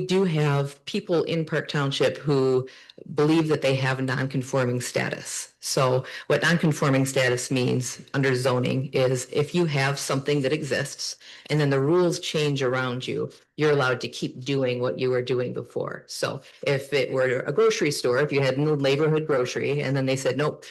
do have people in Park Township who believe that they have a non-conforming status. So what non-conforming status means under zoning is if you have something that exists and then the rules change around you, you're allowed to keep doing what you were doing before. So if it were a grocery store, if you had a new neighborhood grocery and then they said, nope,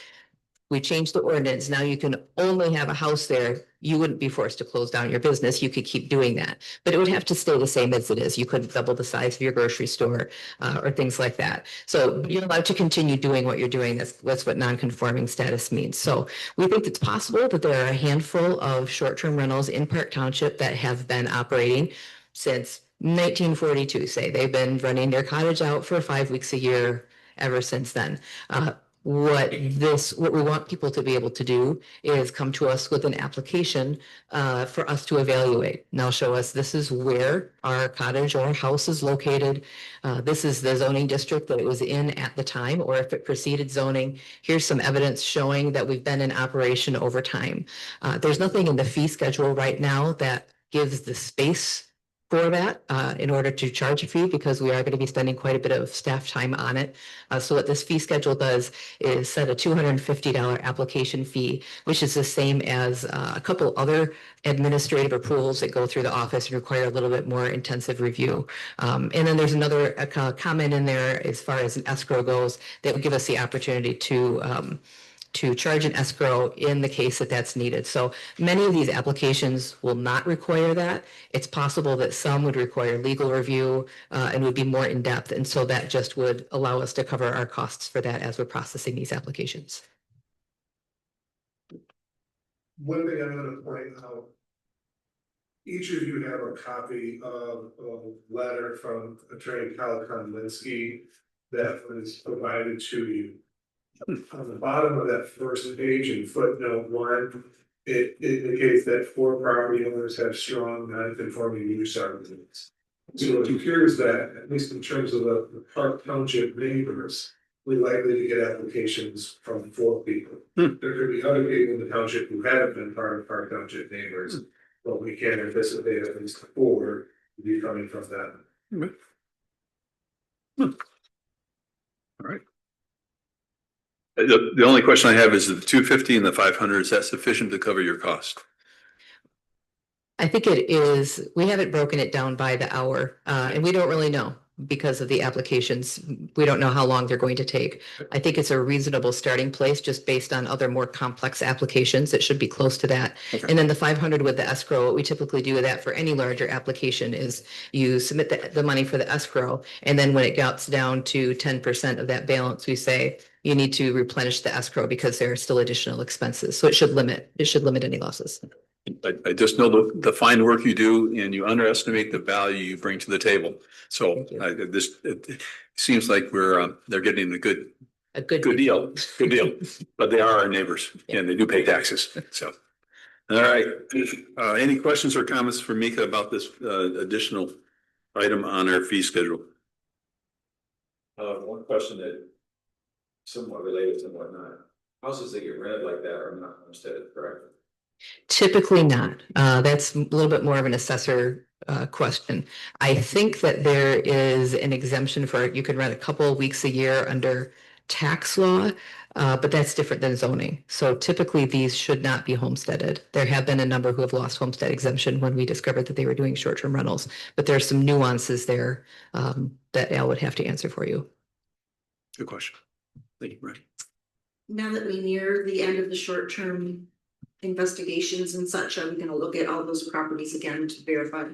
we changed the ordinance. Now you can only have a house there. You wouldn't be forced to close down your business. You could keep doing that, but it would have to stay the same as it is. You couldn't double the size of your grocery store or things like that. So you're allowed to continue doing what you're doing. That's what non-conforming status means. So we think it's possible that there are a handful of short-term rentals in Park Township that have been operating since 1942. Say they've been running their cottage out for 5 weeks a year ever since then. What we want people to be able to do is come to us with an application for us to evaluate. Now show us this is where our cottage or house is located. This is the zoning district that it was in at the time, or if it preceded zoning. Here's some evidence showing that we've been in operation over time. There's nothing in the fee schedule right now that gives the space for that in order to charge a fee, because we are going to be spending quite a bit of staff time on it. So what this fee schedule does is set a $250 application fee, which is the same as a couple other administrative approvals that go through the office and require a little bit more intensive review. And then there's another comment in there as far as an escrow goes that will give us the opportunity to charge an escrow in the case that that's needed. So many of these applications will not require that. It's possible that some would require legal review and would be more in depth. And so that just would allow us to cover our costs for that as we're processing these applications. One thing I'm gonna point out. Each of you have a copy of a letter from Attorney Kalikonlinsky that was provided to you. On the bottom of that first page in footnote 1, it indicates that 4 property owners have strong non-conforming use arguments. So it appears that, at least in terms of the Park Township neighbors, we're likely to get applications from 4 people. There could be other people in the township who haven't been part of Park Township neighbors, But we can anticipate at least 4 to be coming from that. All right. The only question I have is the 250 and the 500, is that sufficient to cover your cost? I think it is, we haven't broken it down by the hour, and we don't really know because of the applications. We don't know how long they're going to take. I think it's a reasonable starting place just based on other more complex applications. It should be close to that. Okay. And then the 500 with the escrow, what we typically do with that for any larger application is you submit the money for the escrow. And then when it gets down to 10% of that balance, we say you need to replenish the escrow because there are still additional expenses. So it should limit any losses. I just know the fine work you do and you underestimate the value you bring to the table. So it seems like they're getting a good deal, but they are our neighbors and they do pay taxes. So, all right. Any questions or comments for Mika about this additional item on our fee schedule? One question that somewhat related to whatnot, houses that get rented like that are not homesteaded, correct? Typically not. That's a little bit more of an assessor question. I think that there is an exemption for, you can rent a couple of weeks a year under tax law, but that's different than zoning. So typically these should not be homesteaded. There have been a number who have lost homestead exemption when we discovered that they were doing short-term rentals, but there are some nuances there that Al would have to answer for you. Good question. Thank you, Brett. Now that we near the end of the short-term investigations and such, are we gonna look at all those properties again to verify?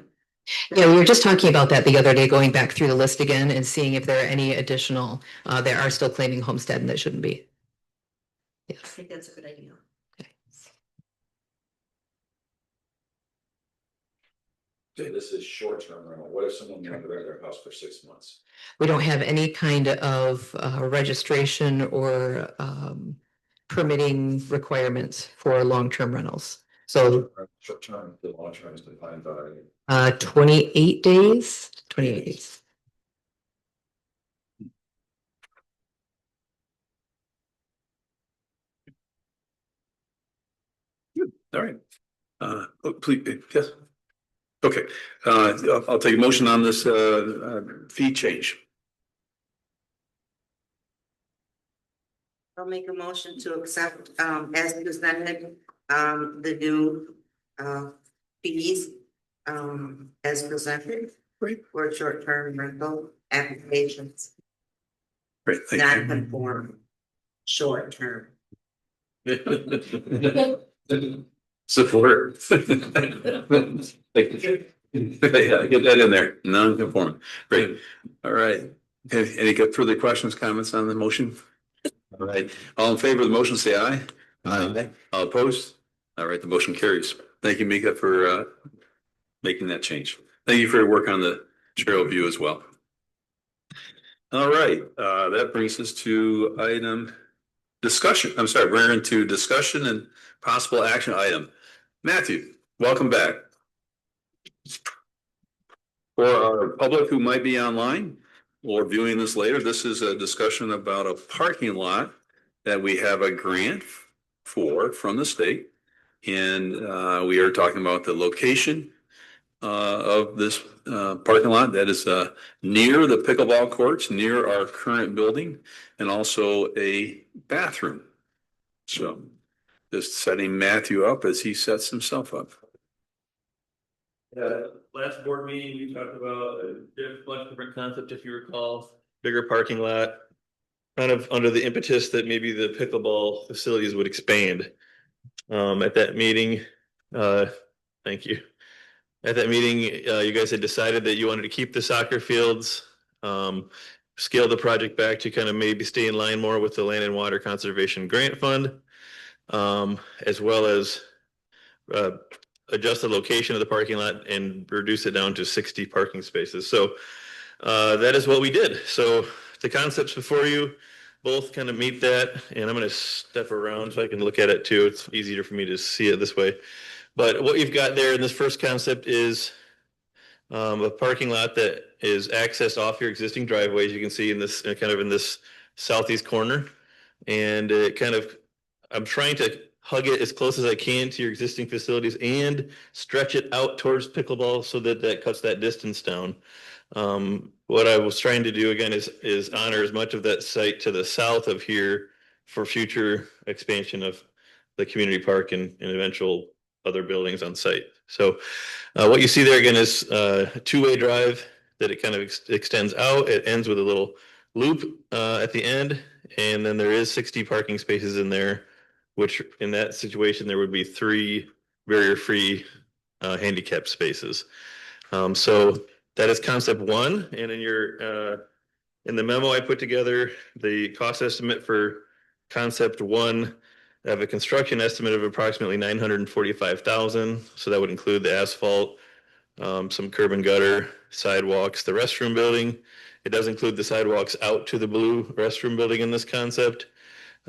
Yeah, we were just talking about that the other day, going back through the list again and seeing if there are any additional that are still claiming homestead and that shouldn't be. I think that's a good idea. Okay. So this is short-term rental. What if someone wanted to rent their house for 6 months? We don't have any kind of registration or permitting requirements for long-term rentals. So Short-term, the long-term is defined by. 28 days, 28 days. All right. Please, yes. Okay. I'll take a motion on this fee change. I'll make a motion to accept, as presented, the new, fees, as presented. Great. For short-term rental applications, Great, thank you. non-conform, short-term. Support. Thank you. Yeah, get that in there, non-conforming. Great. All right. Any further questions, comments on the motion? All right. All in favor of the motion, say aye. Aye. All opposed? All right, the motion carries. Thank you, Mika, for making that change. Thank you for your work on the trail view as well. All right, that brings us to item discussion. I'm sorry, we're into discussion and possible action item. Matthew, welcome back. For our public who might be online or viewing this later, this is a discussion about a parking lot that we have a grant for from the state. And we are talking about the location of this parking lot that is near the pickleball courts, near our current building, and also a bathroom. So just setting Matthew up as he sets himself up. Yeah, last board meeting, we talked about a much different concept, if you recall, bigger parking lot. Kind of under the impetus that maybe the pickleball facilities would expand. At that meeting, thank you. At that meeting, you guys had decided that you wanted to keep the soccer fields, scale the project back to kind of maybe stay in line more with the Land and Water Conservation Grant Fund, as well as adjust the location of the parking lot and reduce it down to 60 parking spaces. So that is what we did. So the concepts before you both kind of meet that, and I'm going to step around so I can look at it too. It's easier for me to see it this way. But what you've got there in this first concept is a parking lot that is accessed off your existing driveways. You can see in this kind of in this southeast corner, and it kind of, I'm trying to hug it as close as I can to your existing facilities and stretch it out towards pickleball so that that cuts that distance down. What I was trying to do again is honor as much of that site to the south of here for future expansion of the community park and eventual other buildings on site. So what you see there again is a two-way drive that it kind of extends out. It ends with a little loop at the end, and then there is 60 parking spaces in there, which in that situation, there would be 3 barrier-free handicap spaces. So that is concept 1, and in the memo I put together, the cost estimate for concept 1, I have a construction estimate of approximately 945,000. So that would include the asphalt, some curb and gutter, sidewalks, the restroom building. It does include the sidewalks out to the blue restroom building in this concept.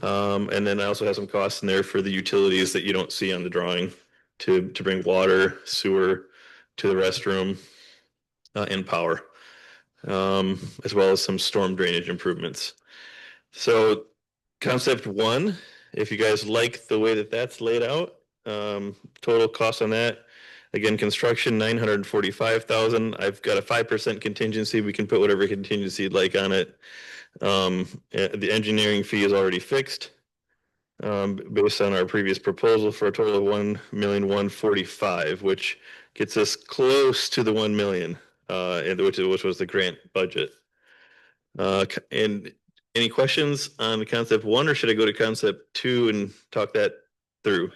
And then I also have some costs in there for the utilities that you don't see on the drawing to bring water, sewer to the restroom and power, as well as some storm drainage improvements. So concept 1, if you guys like the way that that's laid out, total cost on that, again, construction 945,000. I've got a 5% contingency. We can put whatever contingency you'd like on it. The engineering fee is already fixed based on our previous proposal for a total of 1,145,000, which gets us close to the 1 million, which was the grant budget. And any questions on concept 1, or should I go to concept 2 and talk that through?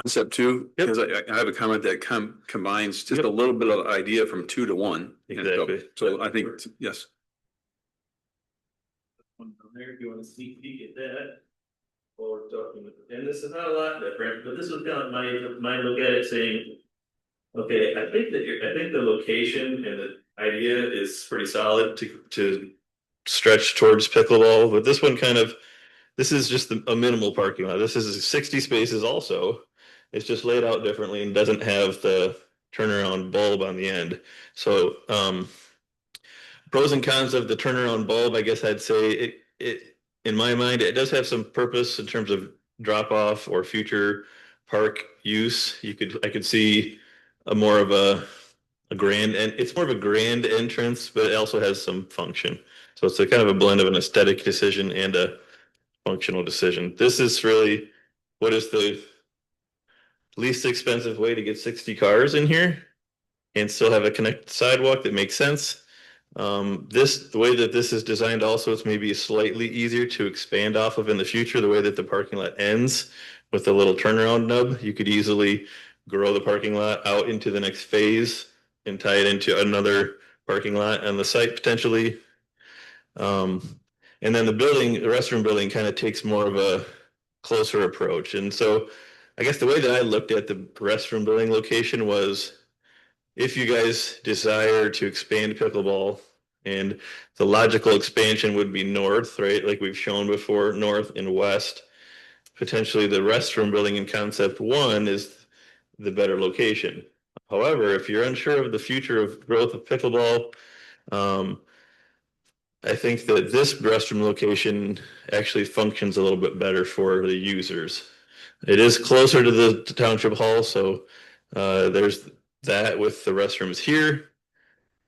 Concept 2, because I have a comment that combines just a little bit of idea from 2 to 1. Exactly. So I think, yes. There, if you want to sneak peek at that, or talking with, and this is not a lot different, but this was kind of my look at it, saying, okay, I think the location and the idea is pretty solid to stretch towards pickleball, but this one this is just a minimal parking lot. This is 60 spaces also. It's just laid out differently and doesn't have the turnaround bulb on the end. So pros and cons of the turnaround bulb, I guess I'd say it in my mind, it does have some purpose in terms of drop off or future park use. I could see more of a grand, and it's more of a grand entrance, but it also has some function. So it's a kind of a blend of an aesthetic decision and a functional decision. This is really what is the least expensive way to get 60 cars in here and still have a connected sidewalk that makes sense. The way that this is designed also, it's maybe slightly easier to expand off of in the future. The way that the parking lot ends with a little turnaround nub, you could easily grow the parking lot out into the next phase and tie it into another parking lot on the site potentially. And then the restroom building kind of takes more of a closer approach. And so I guess the way that I looked at the restroom building location was, if you guys desire to expand pickleball, and the logical expansion would be north, right? Like we've shown before, north and west. Potentially the restroom building in concept 1 is the better location. However, if you're unsure of the future of growth of pickleball, I think that this restroom location actually functions a little bit better for the users. It is closer to the township hall, so there's that with the restrooms here,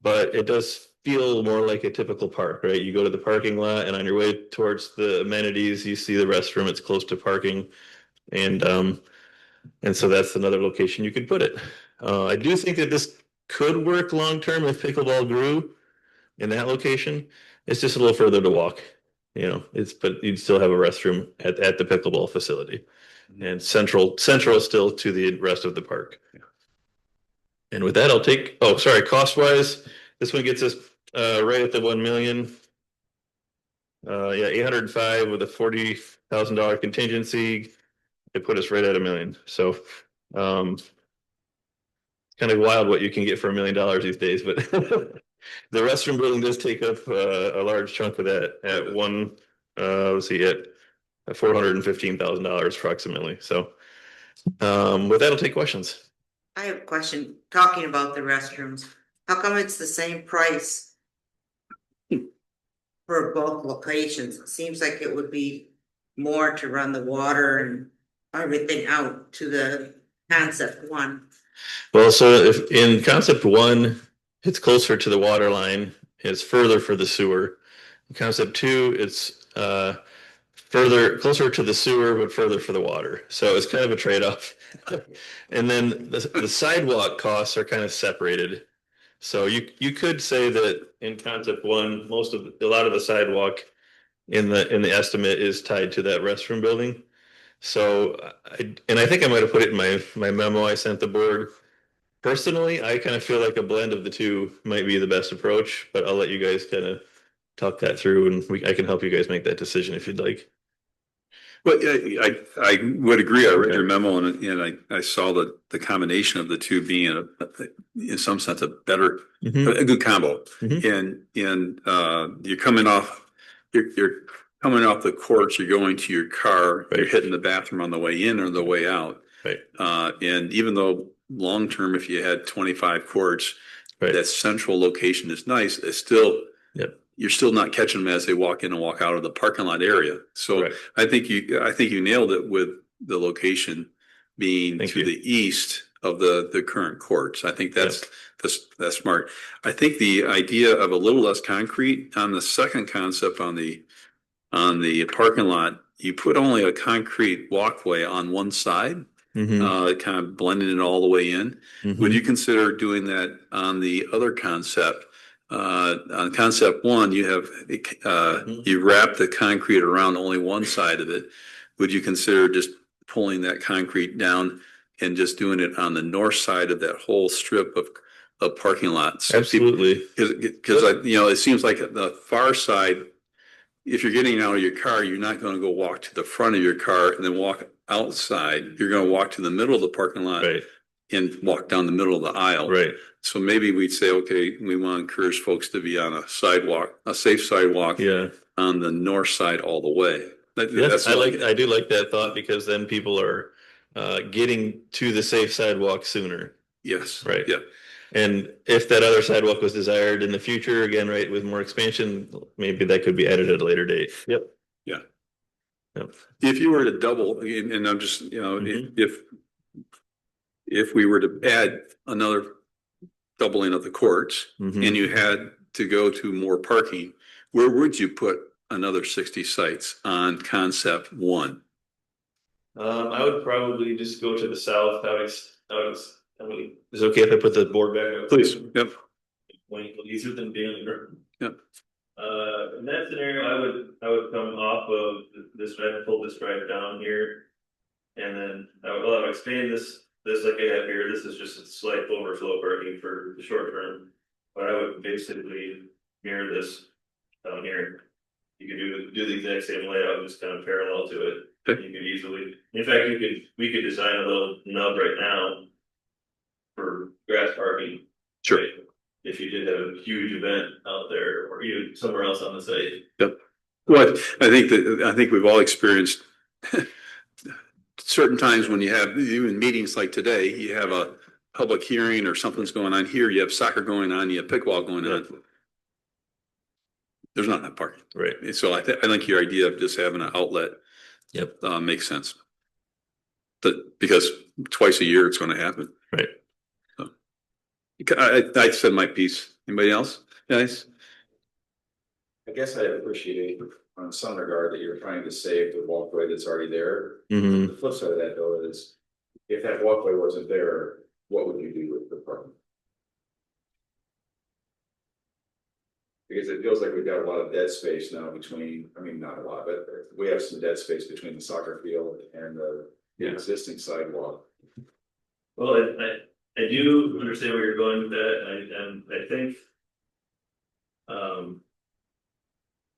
but it does feel more like a typical park, right? You go to the parking lot, and on your way towards the amenities, you see the restroom. It's close to parking, and so that's another location you could put it. I do think that this could work long term if pickleball grew in that location. It's just a little further to walk, but you'd still have a restroom at the pickleball facility, and central still to the rest of the park. And with that, cost wise, this one gets us right at the 1 million. 805 with a $40,000 contingency. It put us right at $1 million. So kind of wild what you can get for $1 million these days, but the restroom building does take up a large chunk of that at at $415,000 approximately. So with that, I'll take questions. I have a question, talking about the restrooms. How come it's the same price for both locations? It seems like it would be more to run the water and everything out to the concept one. Well, so if in concept one, it's closer to the water line, it's further for the sewer. In concept two, it's further, closer to the sewer, but further for the water. So it's kind of a trade-off. And then the sidewalk costs are kind of separated. So you could say that in concept one, a lot of the sidewalk in the estimate is tied to that restroom building. So I think I might have put it in my memo I sent the board. Personally, I kind of feel like a blend of the two might be the best approach, but I'll let you guys kind of talk that through and I can help you guys make that decision if you'd like. But I would agree. I read your memo and I saw the combination of the two being in some sense a better, a good combo. And you're coming off, you're coming off the courts, you're going to your car, you're hitting the bathroom on the way in or the way out. Right. And even though long term, if you had 25 courts, that central location is nice, it's still, you're still not catching them as they walk in and walk out of the parking lot area. So I think you nailed it with the location being to the east of the current courts. I think that's smart. I think the idea of a little less concrete on the second concept on the parking lot, you put only a concrete walkway on one side, kind of blending it all the way in. Would you consider doing that on the other concept? On concept one, you have you wrap the concrete around only one side of it. Would you consider just pulling that concrete down and just doing it on the north side of that whole strip of parking lots? Absolutely. Because it seems like the far side, if you're getting out of your car, you're not going to go walk to the front of your car and then walk outside. You're going to walk to the middle of the parking lot and walk down the middle of the aisle. Right. So maybe we'd say, okay, we want to encourage folks to be on a sidewalk, a safe sidewalk on the north side all the way. Yes, I do like that thought because then people are getting to the safe sidewalk sooner. Yes. Right. Yeah. And if that other sidewalk was desired in the future, again, right, with more expansion, maybe that could be added at a later date. Yep. Yeah. Yep. If you were to double, and I'm just, if we were to add another doubling of the courts and you had to go to more parking, where would you put another 60 sites on concept one? I would probably just go to the south. Is it okay if I put the board back up? Please. Yep. Easier than being on the ground. Yep. In that scenario, I would come off of this drive, pull this drive down here, and then I would expand this like I have here. This is just a slight overflow parking for the short term, but I would basically mirror this down here. You could do the exact same layout, just kind of parallel to it. You could easily, in fact, we could design a little nub right now for grass parking. Sure. Right? If you did have a huge event out there or even somewhere else on the site. Yep. Well, I think we've all experienced certain times when you have even meetings like today, you have a public hearing or something's going on here, you have soccer going on, you have pickleball going on. There's not enough parking. Right. So I think your idea of just having an outlet makes sense. But because twice a year it's going to happen. Right. So I said my piece. Anybody else? Guys? I guess I appreciate on some regard that you're trying to save the walkway that's already there. Mm-hmm. The flip side of that though is if that walkway wasn't there, what would you do with the parking? Because it feels like we've got a lot of dead space now between, I mean, not a lot, but we have some dead space between the soccer field and the existing sidewalk. Well, I do understand where you're going with that, and I think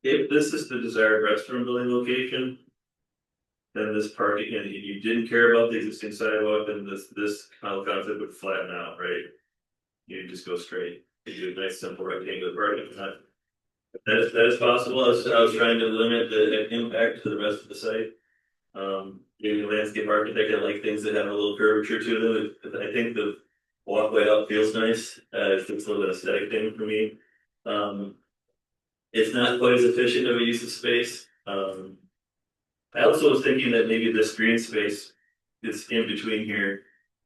if this is the desired restroom building location, then this parking, and you didn't care about the existing sidewalk, then this kind of concept would flatten out, right? You just go straight. You do a nice simple rectangular parking. That is possible. I was trying to limit the impact to the rest of the site. Maybe a landscape architect, I like things that have a little curvature to them. I think the walkway up feels nice. It's a little bit aesthetic thing for me. It's not quite as efficient of a use of space. I also was thinking that maybe this green space it's in between here,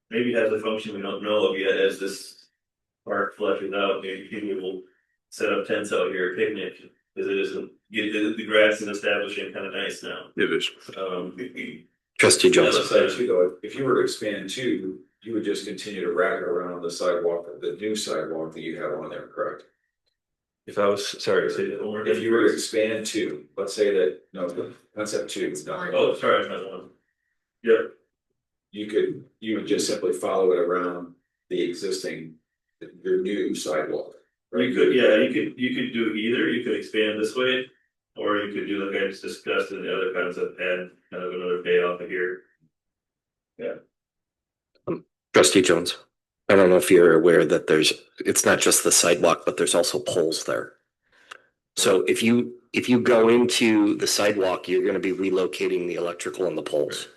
maybe has a function we don't know of yet as this park flushes out. Maybe people will set up tents out here, picnic, because it isn't, the grass is establishing kind of nice now. It is. Trustee The other Jones. side too, though, if you were to expand two, you would just continue to wrap it around the sidewalk, the new sidewalk that you have on there, correct? If I was, sorry, say that one more time. If you were to expand two, let's say that, no, concept two is not. Oh, sorry, another one. Yep. You would just simply follow it around the existing, your new sidewalk. You could, yeah, you could do either, you could expand this way, or you could do like I just discussed in the other concept, add kind of another bay off of here. Yeah. Trustee Jones. I don't know if you're aware that it's not just the sidewalk, but there's also poles there. So if you go into the sidewalk, you're gonna be relocating the electrical and the poles.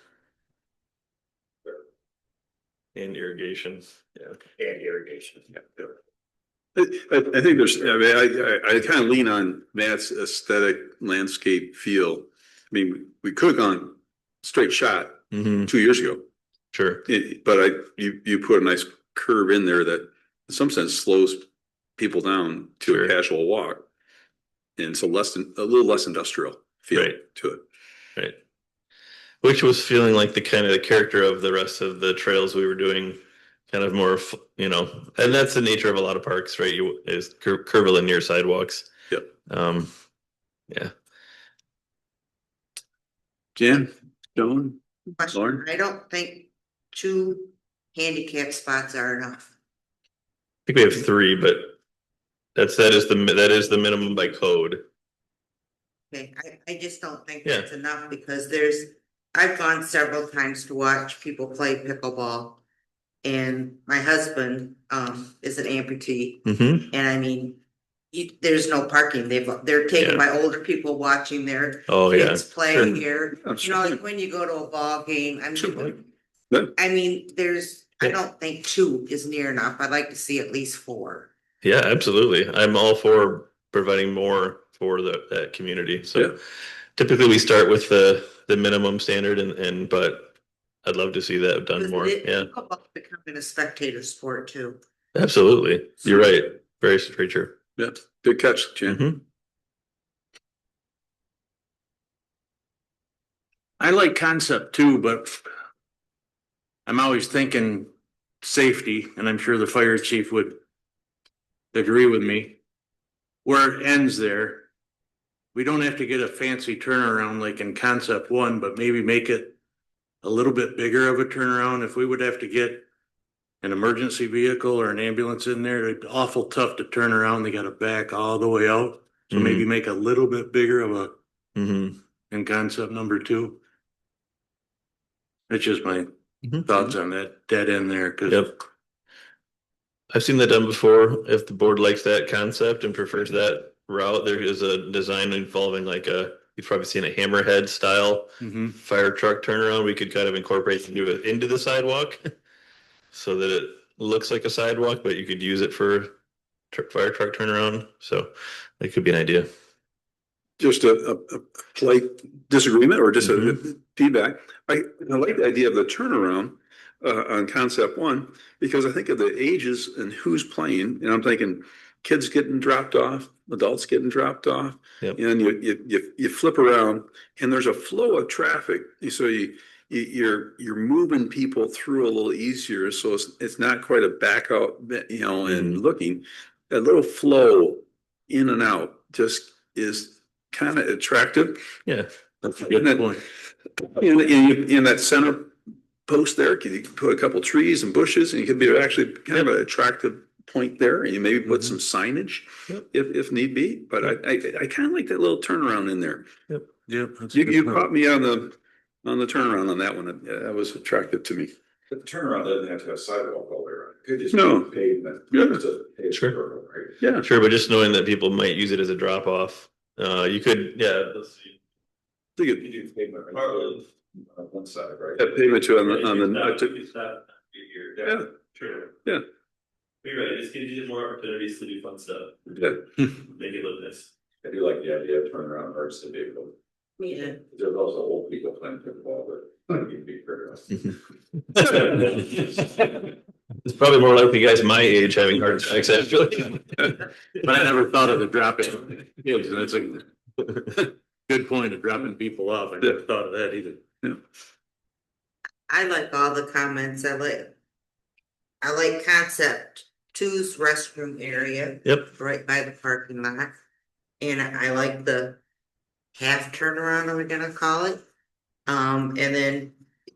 And irrigation, yeah. And irrigation, yeah. I think there's, I mean, I kind of lean on Matt's aesthetic landscape feel. I mean, we could have gone straight shot 2 years ago. Sure. But you put a nice curve in there that in some sense slows people down to a casual walk. And so a little less industrial feel to it. Right. Which was feeling like the kind of the character of the rest of the trails we were doing, kind of more, and that's the nature of a lot of parks, right? Is curvilinear sidewalks. Yep. Yeah. Jan, Joan, Lauren? I don't think 2 handicap spots are enough. I think we have 3, but that is the minimum by code. Okay, I just don't think that's enough because I've gone several times to watch people play pickleball. And my husband is an amputee. And I mean, there's no parking. They're taken by older people watching their kids play here. You know, like when you go to a ball game, I mean, I don't think 2 is near enough. I'd like to see at least 4. Yeah, absolutely. I'm all for providing more for that community. So typically we start with the minimum standard but I'd love to see that done more. Yeah. Pickleball becoming a spectator sport too. Absolutely. You're right. Very true. Yeah. Good catch, Jan. I like concept too, but I'm always thinking safety, and I'm sure the fire chief would agree with me. Where it ends there, we don't have to get a fancy turnaround like in concept 1, but maybe make it a little bit bigger of a turnaround. If we would have to get an emergency vehicle or an ambulance in there, it'd be awful tough to turn around. They got to back all the way out. So maybe make a little bit bigger of a in concept number 2. That's just my thoughts on that dead end there. I've seen that done before. If the board likes that concept and prefers that route, there is a design involving you've probably seen a hammerhead style fire truck turnaround. We could kind of incorporate into the sidewalk so that it looks like a sidewalk, but you could use it for fire truck turnaround. So it could be an idea. Just a polite disagreement or just a feedback. I like the idea of the turnaround on concept 1 because I think of the ages and who's playing, and I'm thinking kids getting dropped off, adults getting dropped off, and you flip around and there's a flow of traffic, so you're moving people through a little easier, so it's not quite a back out, and looking. That little flow in and out just is kind of attractive. Yeah, that's a good point. In that center post there, you can put a couple trees and bushes, and you could be actually kind of an attractive point there, and you maybe put some signage if need be. But I kind of like that little turnaround in there. You caught me on the turnaround on that one. That was attractive to me. But the turnaround doesn't have to have sidewalk all the way around. It could just be pavement. Sure, but just knowing that people might use it as a drop off. You could, let's see. You do pavement on one side, right? Yeah, pavement too on the Sure. Yeah. You're right. It just gives you more opportunities to do fun stuff. Yeah. Make it look nice. I do like the idea of turnaround versus the vehicle. Yeah. There's also old people playing pickleball, but I need to be fair. It's probably more likely guys my age having heart attacks, actually. But I never thought of the dropping kids, and that's a good point of dropping people off. I never thought of that either. I like all the comments. I like concept two's restroom area. Yep. Right by the parking lot. And I like the half turnaround, are we gonna call it? And then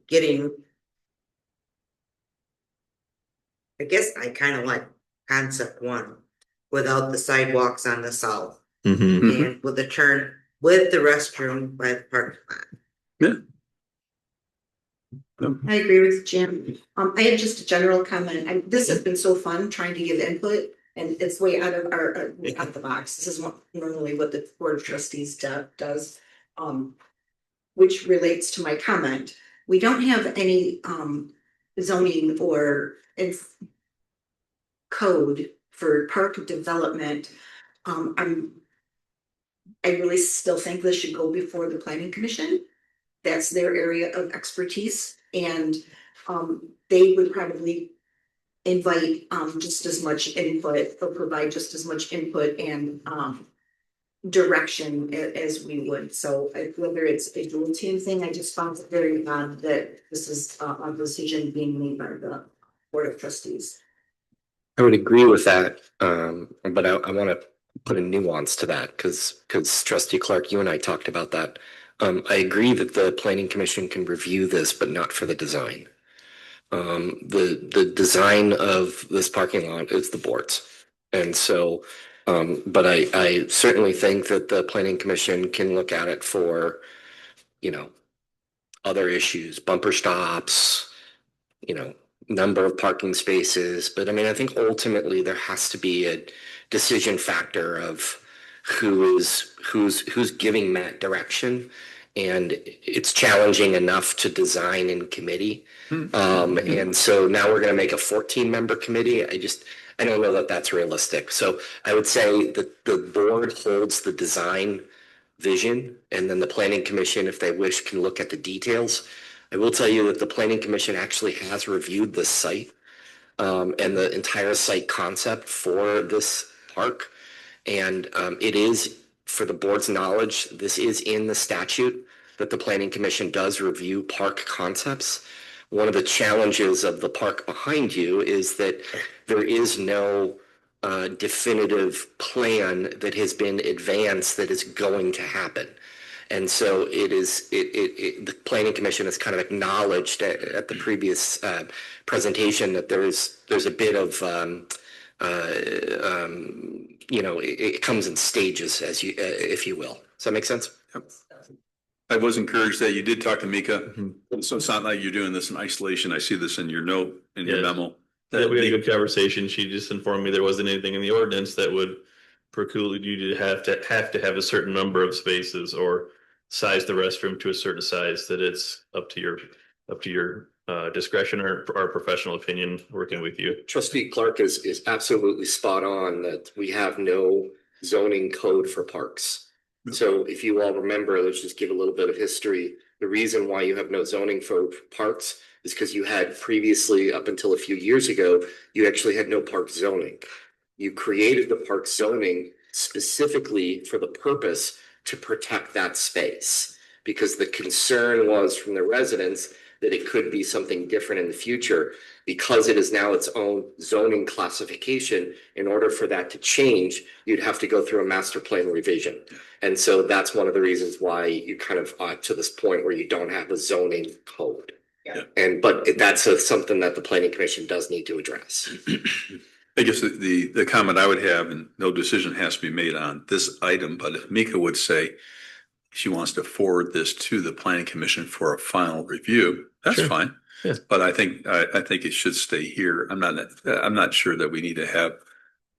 getting. I guess I kind of like concept one without the sidewalks on the south Mhm. and with the turn with the restroom by the parking lot. I agree with Jim. I have just a general comment. This has been so fun trying to give input and it's way out of our, out of the box. This is normally what the Board of Trustees does. Which relates to my comment. We don't have any, zoning or code for park development. I really still think this should go before the planning commission. That's their area of expertise and they would probably invite just as much input or provide just as much input and direction as we would. So whether it's a dual team thing, I just found it very odd that this is a decision being made by the Board of Trustees. I would agree with that, but I want to put a nuance to that because Trustee Clark, you and I talked about that. I agree that the Planning Commission can review this, but not for the design. The design of this parking lot is the board's, and so, but I certainly think that the Planning Commission can look at it for, you know, other issues, bumper stops, you know, number of parking spaces. But I mean, I think ultimately there has to be a decision factor of who's giving that direction. And it's challenging enough to design in committee. And so now we're going to make a 14-member committee. I don't know that that's realistic. So I would say that the board holds the design vision, and then the planning commission, if they wish, can look at the details. I will tell you that the planning commission actually has reviewed the site and the entire site concept for this park. And it is, for the board's knowledge, this is in the statute that the planning commission does review park concepts. One of the challenges of the park behind you is that there is no definitive plan that has been advanced that is going to happen. And so the planning commission has kind of acknowledged at the previous presentation that there's a bit of you know, it comes in stages, as you if you will. Does that make sense? Yep. I was encouraged that you did talk to Mika. So it's not like you're doing this in isolation. I see this in your note, in your memo. Yeah, we had a good conversation. She just informed me there wasn't anything in the ordinance that would preclude you to have a certain number of spaces or size the restroom to a certain size, that it's up to your discretion or our professional opinion working with you. Trustee Clark is absolutely spot on that we have no zoning code for parks. So if you all remember, let's just give a little bit of history. The reason why you have no zoning for parks is because you had previously, up until a few years ago, you actually had no park zoning. You created the park zoning specifically for the purpose to protect that space, because the concern was from the residents that it could be something different in the future. Because it is now its own zoning classification, in order for that to change, you'd have to go through a master plan revision. And so that's one of the reasons why you kind of are to this point where you don't have a zoning code. Yeah. But that's something that the planning commission does need to address. I guess the comment I would have, and no decision has to be made on this item, but if Mika would say she wants to forward this to the planning commission for a final review, that's fine. Yeah. But I think it should stay here. I'm not sure that we need to have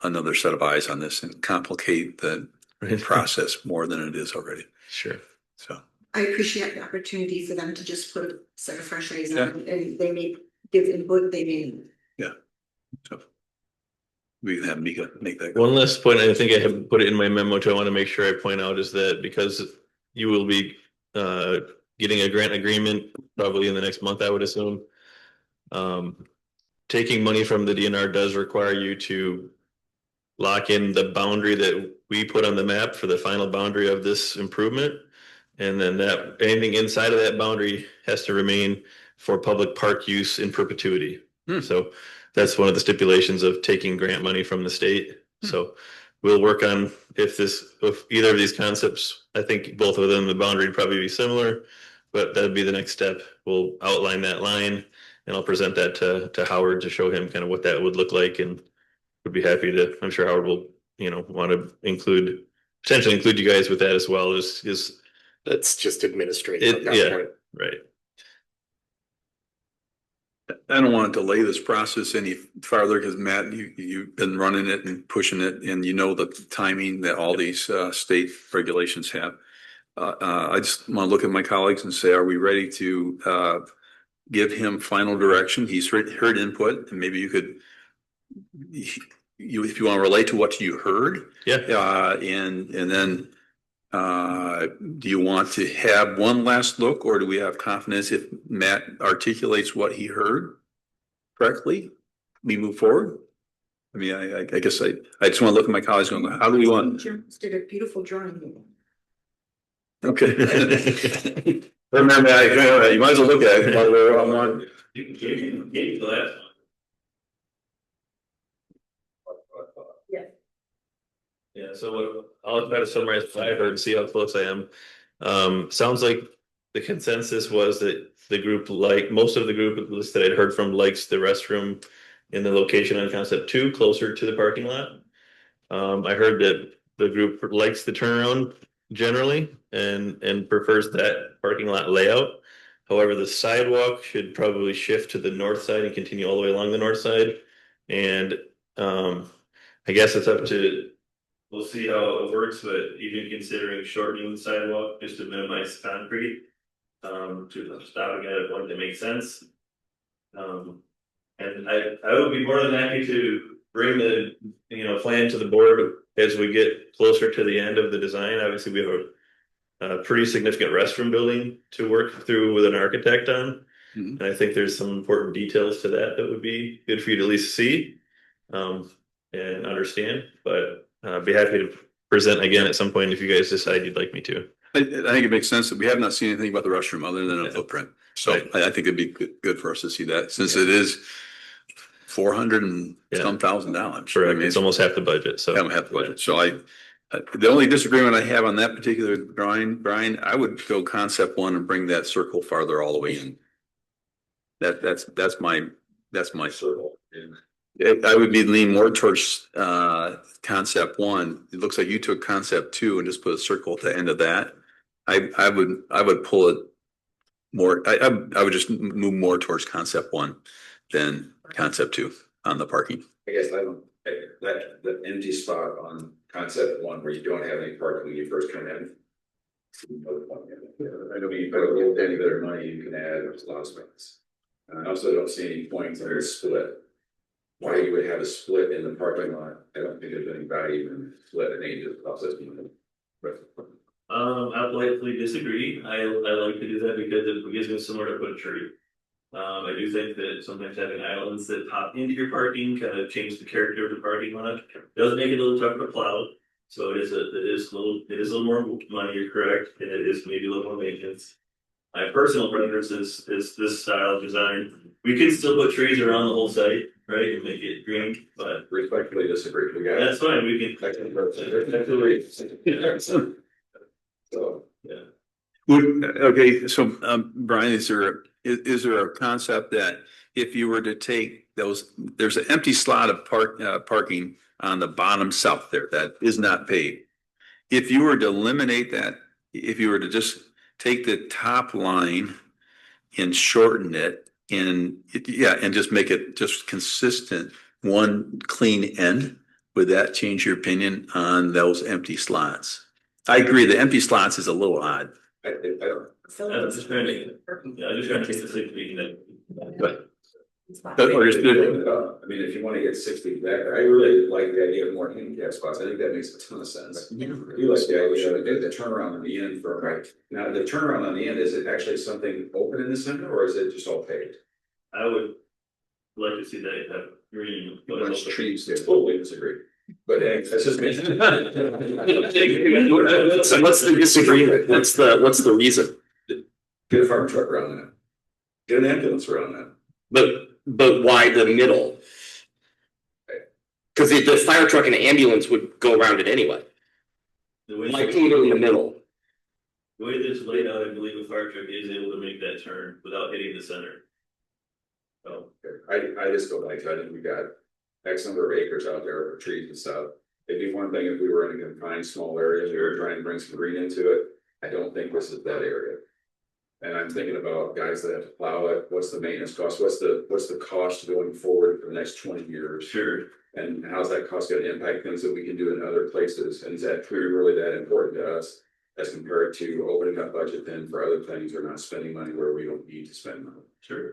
another set of eyes on this and complicate the process more than it is already. Sure. So I appreciate the opportunity for them to just put a set of fresh eyes on it, and they may give input, they may. Yeah. So we can have Mika make that. One last point, I think I have put it in my memo too, I want to make sure I point out, is that because you will be getting a grant agreement probably in the next month, I would assume. Taking money from the DNR does require you to lock in the boundary that we put on the map for the final boundary of this improvement. And then that anything inside of that boundary has to remain for public park use in perpetuity. So that's one of the stipulations of taking grant money from the state. So we'll work on if either of these concepts, I think both of them, the boundary would probably be similar, but that'd be the next step. We'll outline that line and I'll present that to Howard to show him kind of what that would look like, and would be happy to, I'm sure Howard will, want to potentially include you guys with that as well. Is That's just administrative at that yeah, point. right. I don't want to delay this process any farther because Matt, you've been running it and pushing it, and you know the timing that all these state regulations have. I just want to look at my colleagues and say, are we ready to give him final direction? He's heard input, and maybe you could, if you want to relate to what you heard, and then do you want to have one last look, or do we have confidence if Matt articulates what he heard correctly, we move forward? I mean, I guess I just want to look at my colleagues and go, how do we want? Did a beautiful drawing. Okay. Remember, you might as well look at it while we're on. You can the last one. Yeah, so I'll try to summarize what I heard and see how close I am. Sounds like the consensus was that the group, like most of the group list that I'd heard from, likes the restroom in the location on concept 2, closer to the parking lot. I heard that the group likes the turnaround generally and prefers that parking lot layout. However, the sidewalk should probably shift to the north side and continue all the way along the north side. And I guess it's up to, we'll see how it works, but even considering shortening the sidewalk just to minimize concrete, to stopping at a point that makes sense. And I would be more than happy to bring the plan to the board as we get closer to the end of the design. Obviously, we have a pretty significant restroom building to work through with an architect on. And I think there's some important details to that would be good for you to at least see and understand. But I'd be happy to present again at some point if you guys decide you'd like me to. I think it makes sense that we have not seen anything about the restroom other than a footprint. So I think it'd be good for us to see that, since it is $400 and some $1,000. Correct. I mean, it's almost half the budget. So half the budget. So the only disagreement I have on that particular drawing, Brian, I would go concept 1 and bring that circle farther all the way in. That's my circle. I would be leaning more towards concept 1. It looks like you took concept 2 and just put a circle at the end of that. I would pull it more. I would just move more towards concept 1 than concept 2 on the parking. I guess that the empty spot on concept 1 where you don't have any parking when you first come in. I don't mean you put a little penny bit of money you can add, there's a lot of spots. I also don't see any point where it's split. Why you would have a split in the parking lot? I don't think there's any value in split an agent process. I would likely disagree. I like to do that because it gives me somewhere to put a tree. I do think that sometimes having islands that pop into your parking kind of change the character of the parking lot. It does make it a little tougher to plow. So it is a little more money, you're correct, and it is maybe a little more maintenance. My personal preference is this style of design. We can still put trees around the whole site, right, and make it green, but respectfully disagree. We got that's fine. We can. So Okay, so Brian, is there a concept that if you were to take those, there's an empty slot of parking on the bottom south there that is not paved. If you were to eliminate that, if you were to just take the top line and shorten it and just make it just consistent, one clean end, would that change your opinion on those empty slots? I agree, the empty slots is a little odd. I'm just trying to take the same thing that. Or just do it. I mean, if you want to get 60 back, I really like the idea of more handicap spots. I think that makes a ton of sense. I do like the idea of the turnaround on the end for, right. Now, the turnaround on the end, is it actually something open in the center or is it just all paved? I would like to see that have green. A bunch of trees there. Totally disagree. But that's just me. So what's the disagreement? What's the reason? Get a fire truck around that. Get an ambulance around that. But why the middle? Because the fire truck and ambulance would go around it anyway. Why can't you go in the middle? The way this is laid out, I believe a fire truck is able to make that turn without hitting the center. Oh, okay. I just go back to, I think we got X number of acres out there for trees and stuff. It'd be one thing if we were in a confined small area, we were trying to bring some green into it. I don't think this is that area. And I'm thinking about guys that have to plow it, what's the maintenance cost, what's the cost going forward for the next 20 years? Sure. And how's that cost gonna impact things that we can do in other places? And is that really that important to us as compared to opening up budget then for other things or not spending money where we don't need to spend money? Sure.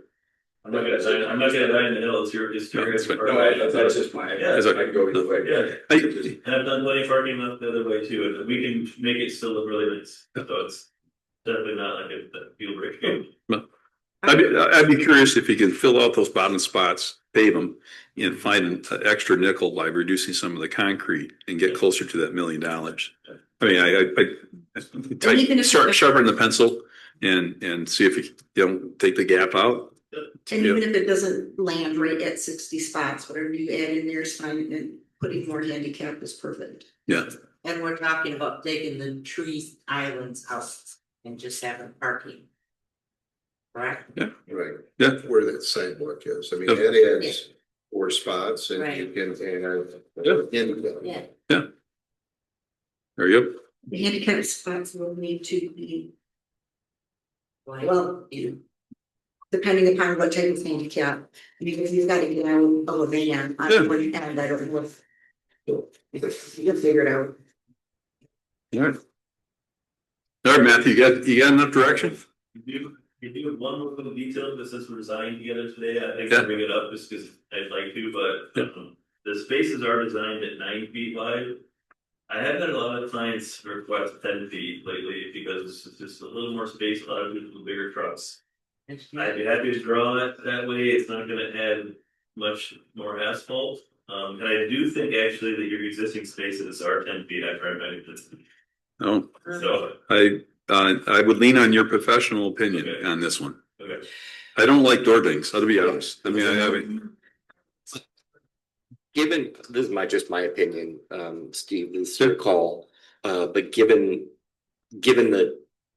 I'm not gonna die in the hills. It's that's just my, yeah. I can go either way. Yeah. And I've done plenty of parking lot the other way too, and we can make it still look really nice. So it's definitely not like a deal breaker. I'd be curious if you can fill out those bottom spots, pave them, and find an extra nickel by reducing some of the concrete and get closer to that $1 million. I mean, I start sharpening the pencil and see if you take the gap out. And even if it doesn't land right at 60 spots, whatever you add in there is fine, and putting more handicap is perfect. Yeah. And we're talking about taking the trees islands out and just having parking. Right? Yeah. Right. Yeah. Where that sidewalk is. I mean, Yeah. that adds 4 spots and you can, Yeah. Yeah. There you go. The handicap spots will need to be, well, depending upon what type of handicap. I mean, if you've got to get out of a van on one end, I don't know if you'll figure it out. All right. All right, Matthew, you got enough direction? You do one more little detail that since we're designing together today, I think Yeah. I'll bring it up just because I'd like to, but the spaces are designed at 9 feet wide. I have had a lot of clients request 10 feet lately because it's just a little more space, a lot of people with bigger trucks. I'd be happy to draw it that way. It's not gonna add much more asphalt. And I do think actually that your existing spaces are 10 feet after I measured this. No, So, I would lean on your professional opinion on this one. okay. I don't like door dings, I'll be honest. I mean, I haven't. Given, this is just my opinion, Steve, this is your call, but given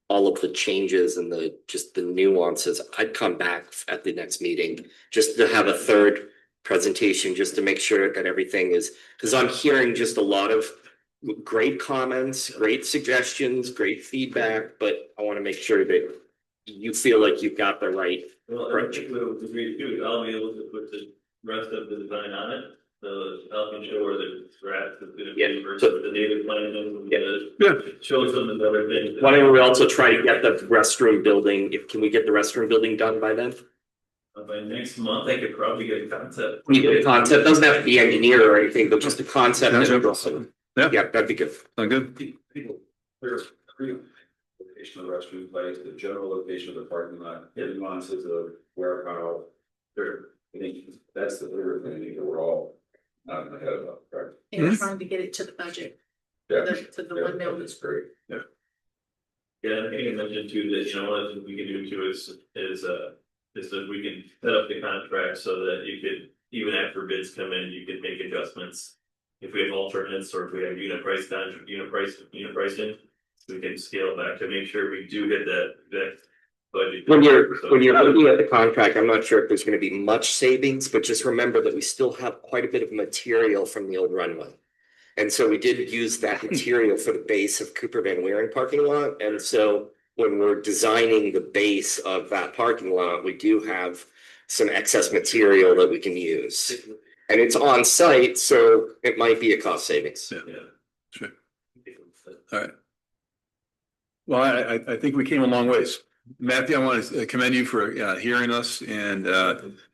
all of the changes and the nuances, I'd come back at the next meeting just to have a third presentation, just to make sure that everything is, because I'm hearing just a lot of great comments, great suggestions, great feedback, but I want to make sure that you feel like you've got the right Well, I think we'll agree too. I'll be able to put the rest of the design on it. So I can show where the grass is gonna be versus the native plan. Show some of the other things. Why don't we also try to get the restroom building, can we get the restroom building done by then? By next month, I could probably get a concept. We get a concept, doesn't have to be engineered or anything, but just a concept. Yeah, that'd be good. Sound good? People, there's location of the restroom place, the general location of the parking lot, the nuances of where, how. There, I think that's the third thing I think that we're all not ahead of, right? And trying to get it to the budget. Yeah. To the 1 million. That's great. Yeah, I think I mentioned too that, one of the things we can do too is that we can set up the contract so that you could, even after bids come in, you could make adjustments. If we have alternates or if we have unit pricing, we can scale back to make sure we do hit that budget. When you're looking at the contract, I'm not sure if there's gonna be much savings, but just remember that we still have quite a bit of material from the old runway. And so we did use that material for the base of Cooper Van Weering parking lot, and so when we're designing the base of that parking lot, we do have some excess material that we can use. And it's on site, so it might be a cost savings. Yeah. Sure. All right. Well, I think we came a long ways. Matthew, I want to commend you for hearing us and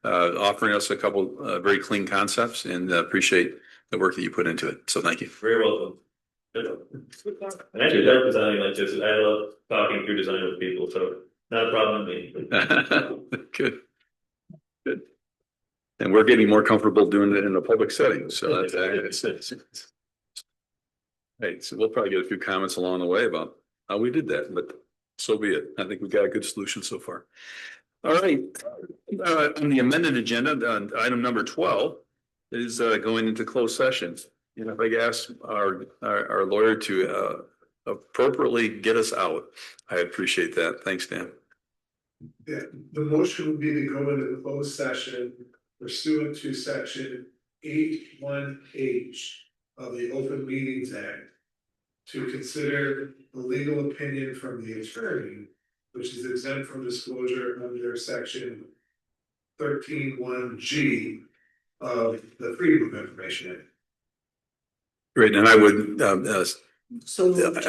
offering us a couple very clean concepts, and appreciate the work that you put into it. So thank you. Very welcome. And I do love designing like this. I love talking through design with people, so not a problem with me. Good. Good. And we're getting more comfortable doing it in a public setting. So that's right. So we'll probably get a few comments along the way about how we did that, but so be it. I think we got a good solution so far. All right. On the amended agenda, item number 12 is going into closed session. You know, if I could ask our lawyer to appropriately get us out, I appreciate that. Thanks, Dan. Yeah, the motion would be to go into the closed session pursuant to section 8(1)H of the Open Meetings Act to consider the legal opinion from the attorney, which is exempt from disclosure under section 13(1)G of the Freedom of Information Act. Great, and I would, I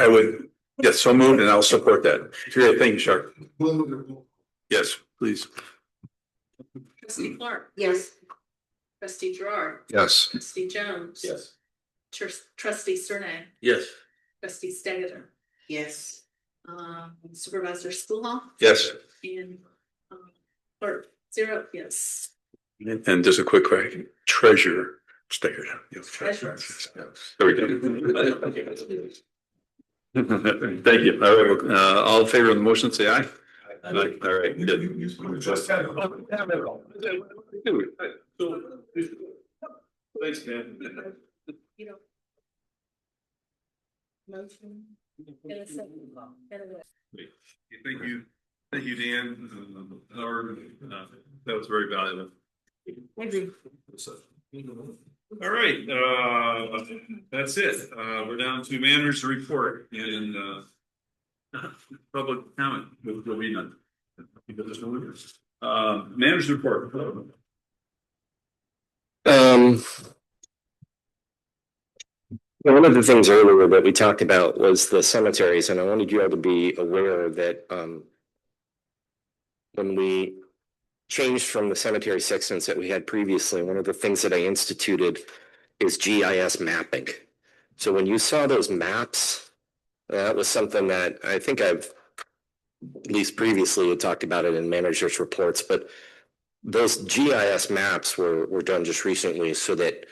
would, yes, so moved, and I'll support that. Great, thank you, Sharp. Yes, please. Trustee Clark. Yes. Trustee Gerard. Yes. Trustee Jones. Yes. Trustee Sernay. Yes. Trustee Stegater. Yes. Supervisor Schoolhall. Yes. And clerk 0, yes. And just a quick question, treasurer, Steggert. Treasurer. There we go. Thank you. All right, all in favor of the motion, say aye. All right, good. Thanks, man. You know. Motion. In a second. Thank you. Thank you, Dan. That was very valuable. All right, that's it. We're down to manager's report and public comment. Will be none. Manager's report. One of the things earlier that we talked about was the cemeteries, and I wanted you all to be aware that when we changed from the cemetery sections that we had previously, one of the things that I instituted is GIS mapping. So when you saw those maps, that was something that I think I've at least previously had talked about it in managers' reports, but those GIS maps were done just recently so that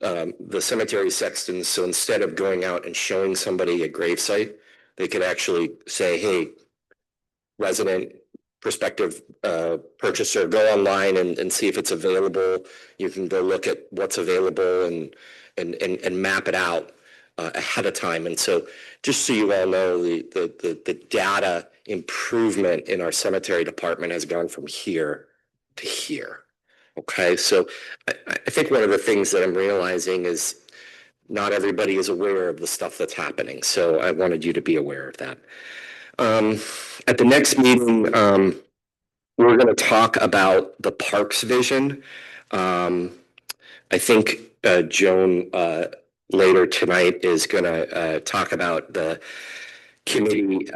the cemetery sextons, so instead of going out and showing somebody a gravesite, they could actually say, hey, resident, prospective purchaser, go online and see if it's available. You can go look at what's available and map it out ahead of time. And so just so you all know, the data improvement in our cemetery department has gone from here to here. Okay, so I think one of the things that I'm realizing is not everybody is aware of the stuff that's happening. So I wanted you to be aware of that. At the next meeting, we're going to talk about the parks vision. I think Joan later tonight is going to talk about the committee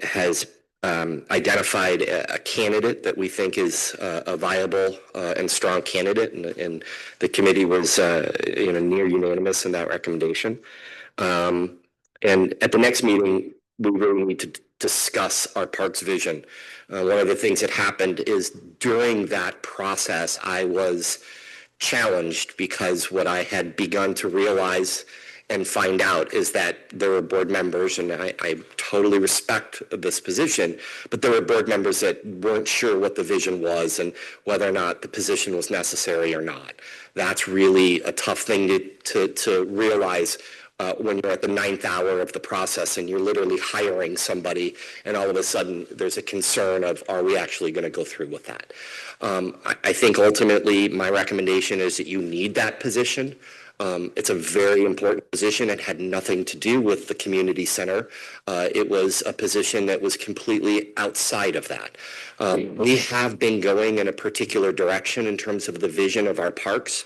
has identified a candidate that we think is a viable and strong candidate, and the committee was near unanimous in that recommendation. And at the next meeting, we really need to discuss our parks vision. One of the things that happened is during that process, I was challenged because what I had begun to realize and find out is that there were board members, and I totally respect this position, but there were board members that weren't sure what the vision was and whether or not the position was necessary or not. That's really a tough thing to realize when you're at the 9th hour of the process and you're literally hiring somebody, and all of a sudden there's a concern of, are we actually going to go through with that? I think ultimately my recommendation is that you need that position. It's a very important position. It had nothing to do with the community center. It was a position that was completely outside of that. We have been going in a particular direction in terms of the vision of our parks.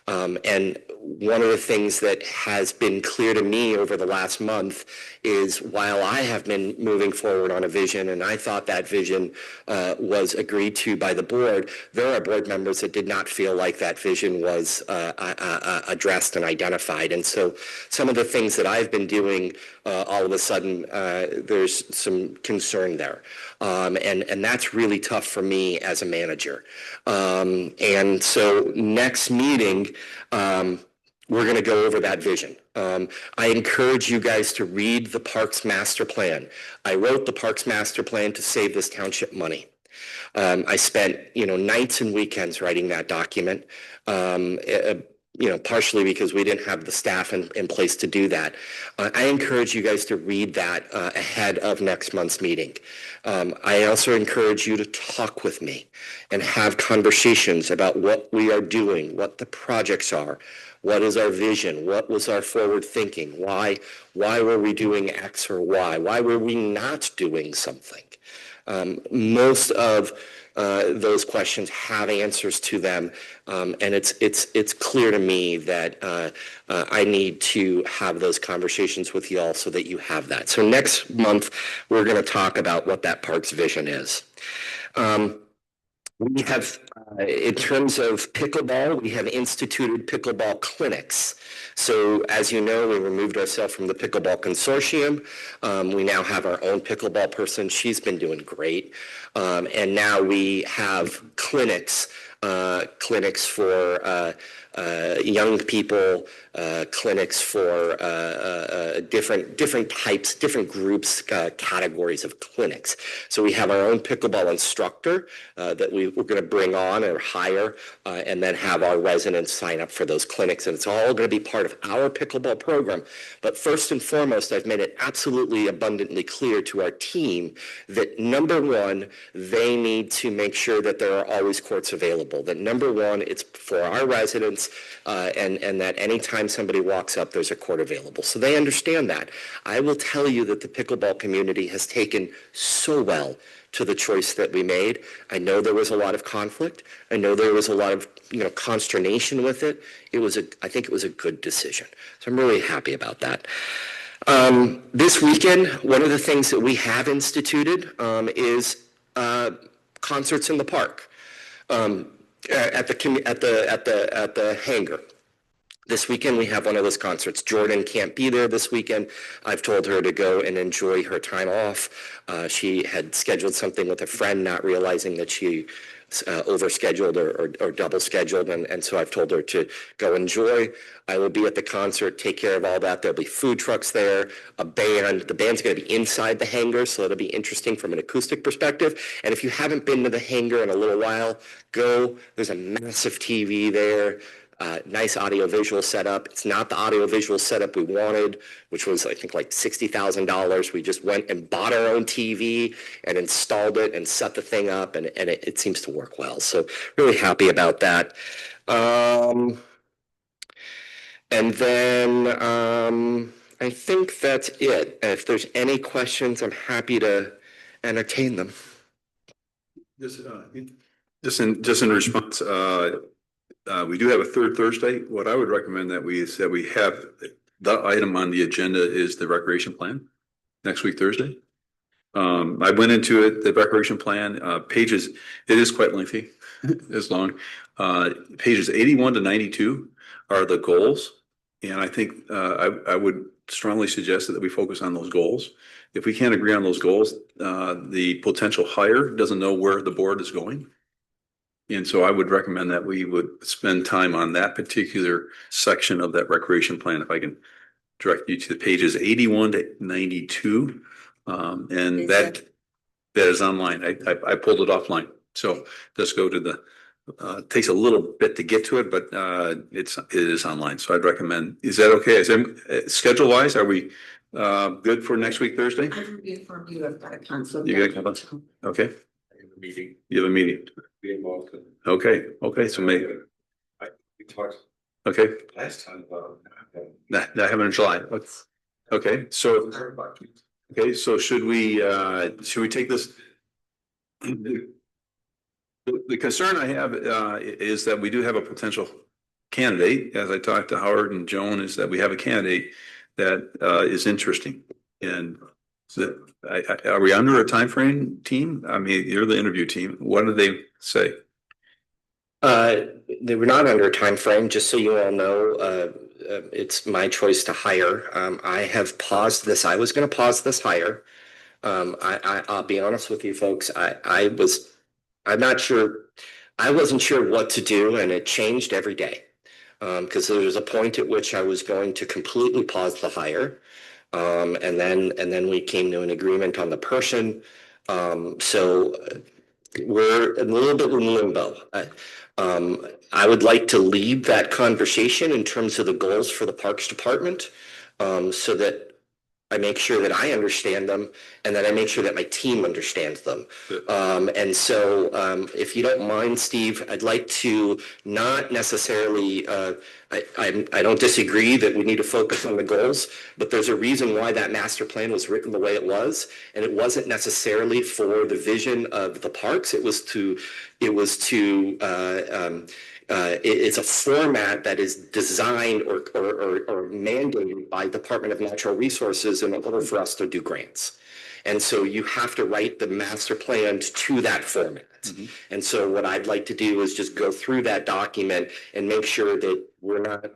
And one of the things that has been clear to me over the last month is while I have been moving forward on a vision, and I thought that vision was agreed to by the board, there are board members that did not feel like that vision was addressed and identified. And so some of the things that I've been doing, all of a sudden, there's some concern there. And that's really tough for me as a manager. And so next meeting, we're going to go over that vision. I encourage you guys to read the Parks Master Plan. I wrote the Parks Master Plan to save this township money. I spent, nights and weekends writing that document, partially because we didn't have the staff in place to do that. I encourage you guys to read that ahead of next month's meeting. I also encourage you to talk with me and have conversations about what we are doing, what the projects are, what is our vision, what was our forward thinking, why were we doing X or Y, why were we not doing something. Most of those questions have answers to them, and it's clear to me that I need to have those conversations with you all so that you have that. So next month we're going to talk about what that parks vision is. We have, in terms of pickleball, we have instituted pickleball clinics. So as you know, we removed ourselves from the pickleball consortium. We now have our own pickleball person. She's been doing great. And now we have clinics for young people, clinics for different types, different groups, categories of clinics. So we have our own pickleball instructor that we're going to bring on or hire, and then have our residents sign up for those clinics. And it's all going to be part of our pickleball program. But first and foremost, I've made it absolutely abundantly clear to our team that number one, they need to make sure that there are always courts available. That number one, it's for our residents, and that anytime somebody walks up, there's a court available. So they understand that. I will tell you that the pickleball community has taken so well to the choice that we made. I know there was a lot of conflict. I know there was a lot of consternation with it. I think it was a good decision. So I'm really happy about that. This weekend, one of the things that we have instituted is concerts in the park. At the hangar. This weekend we have one of those concerts. Jordan can't be there this weekend. I've told her to go and enjoy her time off. She had scheduled something with a friend, not realizing that she overscheduled or double scheduled, and so I've told her to go enjoy. I will be at the concert, take care of all that. There'll be food trucks there, a band. The band's going to be inside the hangar, so it'll be interesting from an acoustic perspective. And if you haven't been to the hangar in a little while, go. There's a massive TV there. Nice audio-visual setup. It's not the audio-visual setup we wanted, which was, I think, like $60,000. We just went and bought our own TV and installed it and set the thing up, and it seems to work well. So really happy about that. And then I think that's it. If there's any questions, I'm happy to entertain them. Just in response, we do have a third Thursday. What I would recommend that we have the item on the agenda is the recreation plan next week, Thursday. I went into it, the recreation plan, pages, it is quite lengthy, it's long. Pages 81 to 92 are the goals. And I think I would strongly suggest that we focus on those goals. If we can't agree on those goals, the potential hire doesn't know where the board is going. And so I would recommend that we would spend time on that particular section of that recreation plan. If I can direct you to the pages 81 to 92. And that is online. I pulled it offline. So let's go to the, takes a little bit to get to it, but it is online. So I'd recommend, is that okay? Schedule wise, are we good for next week, Thursday? I'm informed you have got a conflict. You got a conflict? Okay. Meeting. You have a meeting. Be involved. Okay. So maybe. We talked Okay. last time about That happened in July. Okay. So should we take this? The concern I have is that we do have a potential candidate, as I talked to Howard and Joan, is that we have a candidate that is interesting. And so are we under a time frame, team? I mean, you're the interview team. What did they say? They were not under a time frame, just so you all know. It's my choice to hire. I have paused this. I was going to pause this hire. I'll be honest with you folks. I'm not sure. I wasn't sure what to do, and it changed every day. Because there was a point at which I was going to completely pause the hire. And then we came to an agreement on the person. So we're a little bit in limbo. I would like to lead that conversation in terms of the goals for the Parks Department, so that I make sure that I understand them and that I make sure that my team understands them. And so if you don't mind, Steve, I'd like to not necessarily, I don't disagree that we need to focus on the goals, but there's a reason why that master plan was written the way it was. And it wasn't necessarily for the vision of the parks. It's a format that is designed or mandated by Department of Natural Resources in order for us to do grants. And so you have to write the master plan to that format. Mm-hmm. And so what I'd like to do is just go through that document and make sure that we're not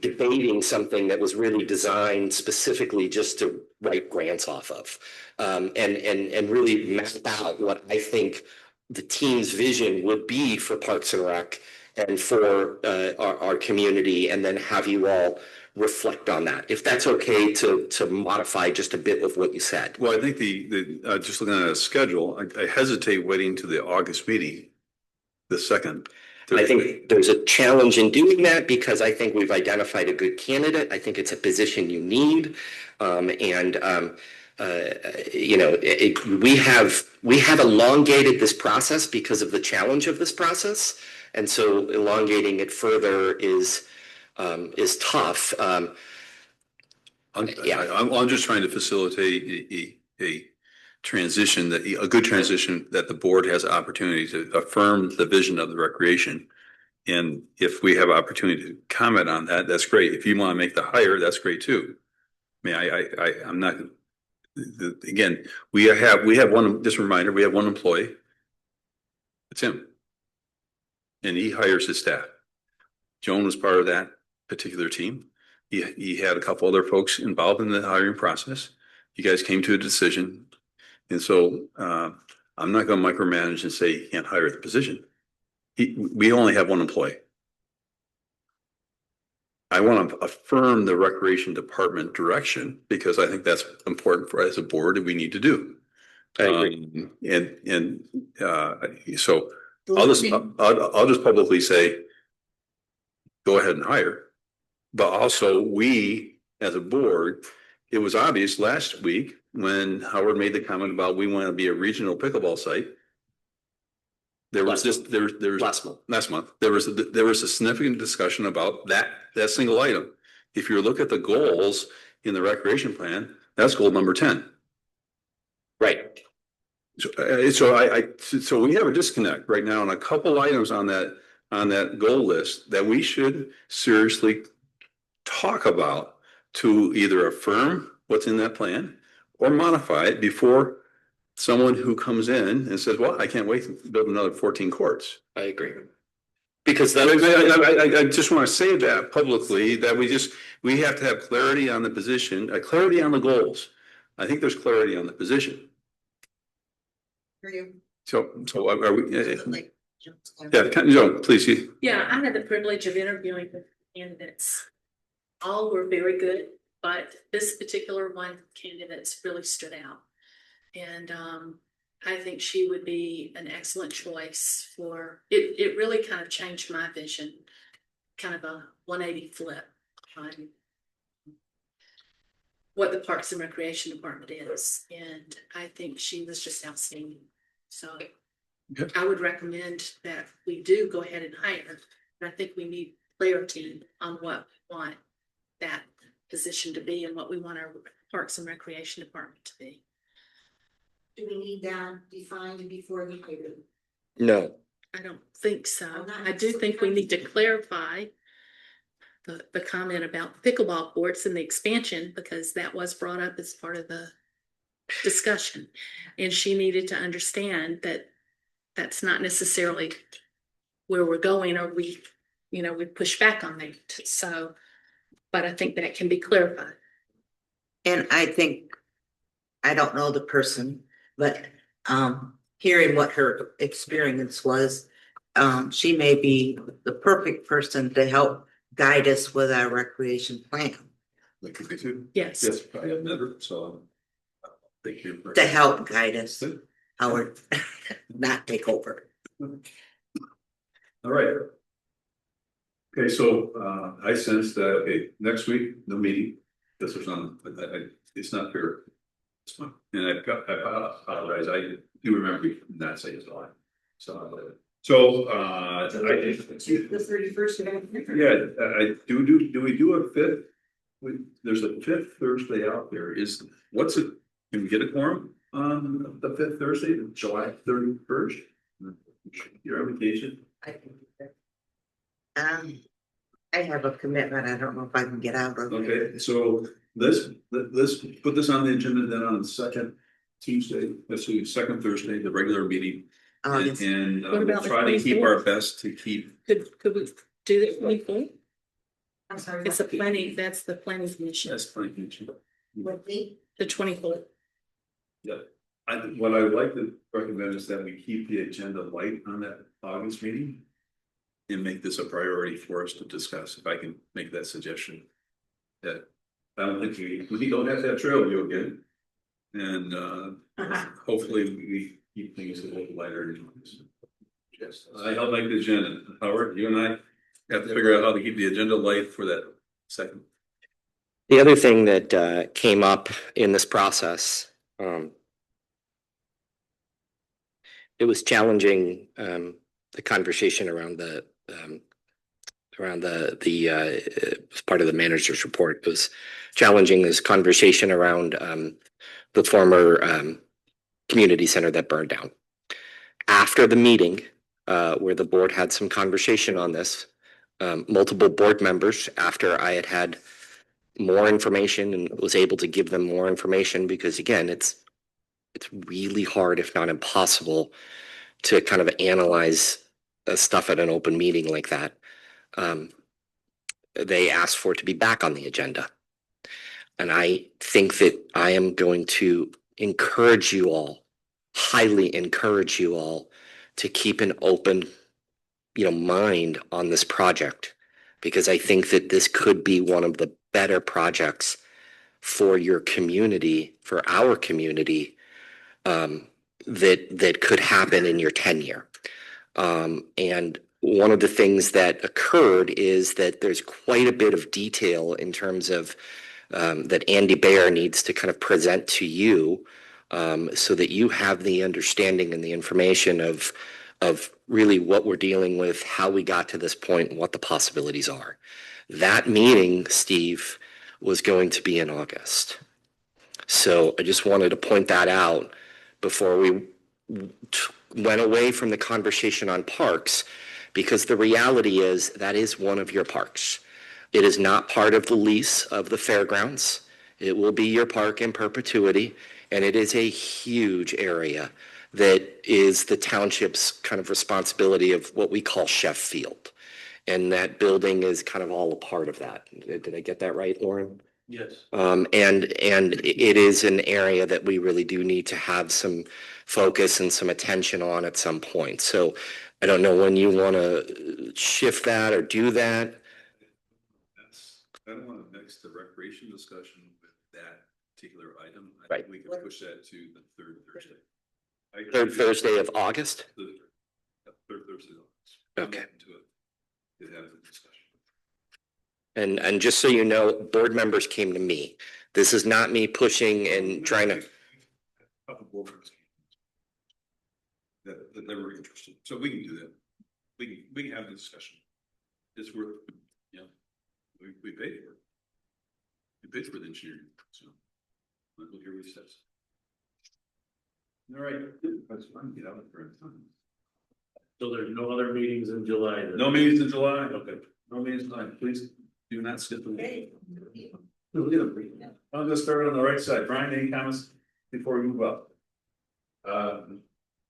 debating something that was really designed specifically just to write grants off of, and really map out what I think the team's vision would be for Parks and Rec and for our community, and then have you all reflect on that. If that's okay to modify just a bit of what you said. Well, I think just looking at a schedule, I hesitate waiting to the August meeting, the second. I think there's a challenge in doing that because I think we've identified a good candidate. I think it's a position you need. We have elongated this process because of the challenge of this process. And so elongating it further is tough. I'm just trying to facilitate a transition, a good transition, that the board has an opportunity to affirm the vision of the recreation. And if we have opportunity to comment on that, that's great. If you want to make the hire, that's great too. I mean, I'm not, again, we have one, just a reminder, we have one employee. It's him. And he hires his staff. Joan was part of that particular team. He had a couple other folks involved in the hiring process. You guys came to a decision. And so I'm not going to micromanage and say he can't hire the position. We only have one employee. I want to affirm the recreation department direction because I think that's important for as a board and we need to do. I agree. So I'll just publicly say, go ahead and hire. But also we as a board, it was obvious last week when Howard made the comment about we want to be a regional pickleball site. Last month, there was a significant discussion about that single item. If you look at the goals in the recreation plan, that's goal number 10. Right. So we have a disconnect right now on a couple items on that goal list that we should seriously talk about to either affirm what's in that plan or modify it before someone who comes in and says, well, I can't wait to build another 14 courts. I agree. Because I just want to say that publicly, that we have to have clarity on the position, clarity on the goals. I think there's clarity on the position. For you. So are we? Yeah, Joan, please. Yeah, I had the privilege of interviewing with candidates. All were very good, but this particular one candidates really stood out. And I think she would be an excellent choice for it. It really kind of changed my vision, kind of a 180 flip on what the Parks and Recreation Department is. And I think she was just outstanding. So I would recommend that we do go ahead and hire. And I think we need clarity on what we want that position to be and what we want our Parks and Recreation Department to be. Do we need that defined before the hire? No, I don't think so. I do think we need to clarify the comment about pickleball courts and the expansion, because that was brought up as part of the discussion. And she needed to understand that that's not necessarily where we're going, or we push back on that. So, but I think that can be clarified. And I think, I don't know the person, but hearing what her experience was, she may be the perfect person to help guide us with our recreation plan. That could be too. Yes. Yes, I have never, so. Thank you. To help guide us, Howard, not take over. All right. Okay, so I sense that, okay, next week, no meeting. This was on, it's not fair. It's fine. And I apologize, I do remember you not saying it's all. So I think. The 31st of April. Yeah, do we do a fifth? There's a fifth Thursday out there. What's it? Can we get a quorum on the fifth Thursday, July 31st? Your invitation? I have a commitment. I don't know if I can get out of it. Okay, so let's put this on the agenda then on the second Tuesday, let's see, second Thursday, the regular meeting. Yes. And What we'll about the try to keep 24th? our best to keep. Could we do the 24th? I'm sorry. It's a planning, that's the planning commission. That's fine. What date? The 24th. Yeah, what I would like to recommend is that we keep the agenda light on that August meeting. And make this a priority for us to discuss, if I can make that suggestion. That I don't think we don't have to have trail view again. And hopefully we keep things a little lighter. Yes, I help make the agenda. Howard, you and I have to figure out how to keep the agenda light for that second. The other thing that came up in this process, it was challenging the conversation around the as part of the manager's report. It was challenging this conversation around the former community center that burned down. After the meeting, where the board had some conversation on this, multiple board members, after I had more information and was able to give them more information, because again, it's really hard, if not impossible, to kind of analyze stuff at an open meeting like that. They asked for it to be back on the agenda. And I think that I am going to encourage you all, highly encourage you all, to keep an open, mind on this project, because I think that this could be one of the better projects for your community, for our community, that could happen in your tenure. And one of the things that occurred is that there's quite a bit of detail in terms of that Andy Baer needs to kind of present to you, so that you have the understanding and the information of really what we're dealing with, how we got to this point, and what the possibilities are. That meeting, Steve, was going to be in August. So I just wanted to point that out before we went away from the conversation on parks, because the reality is that is one of your parks. It is not part of the lease of the fairgrounds. It will be your park in perpetuity, and it is a huge area that is the township's kind of responsibility of what we call Chef Field. And that building is kind of all a part of that. Did I get that right, Lauren? Yes. And it is an area that we really do need to have some focus and some attention on at some point. So I don't know when you want to shift that or do that. I don't want to mix the recreation discussion with that particular item. I Right. think we can push that to the third Thursday. Third Thursday of August? Third Thursday of August. Okay. To have the discussion. And just so you know, board members came to me. This is not me pushing and trying to. Couple board members that they were interested, so we can do that. We can have the discussion. It's worth, we paid for it. We paid for the engineering, so we'll hear what he says. All right, that's fine. Get out of there. So there's no other meetings in July? then? No meetings in July, okay, no meetings in July, please do not skip the meeting. I'm gonna start on the right side, Brian, any comments before we move up?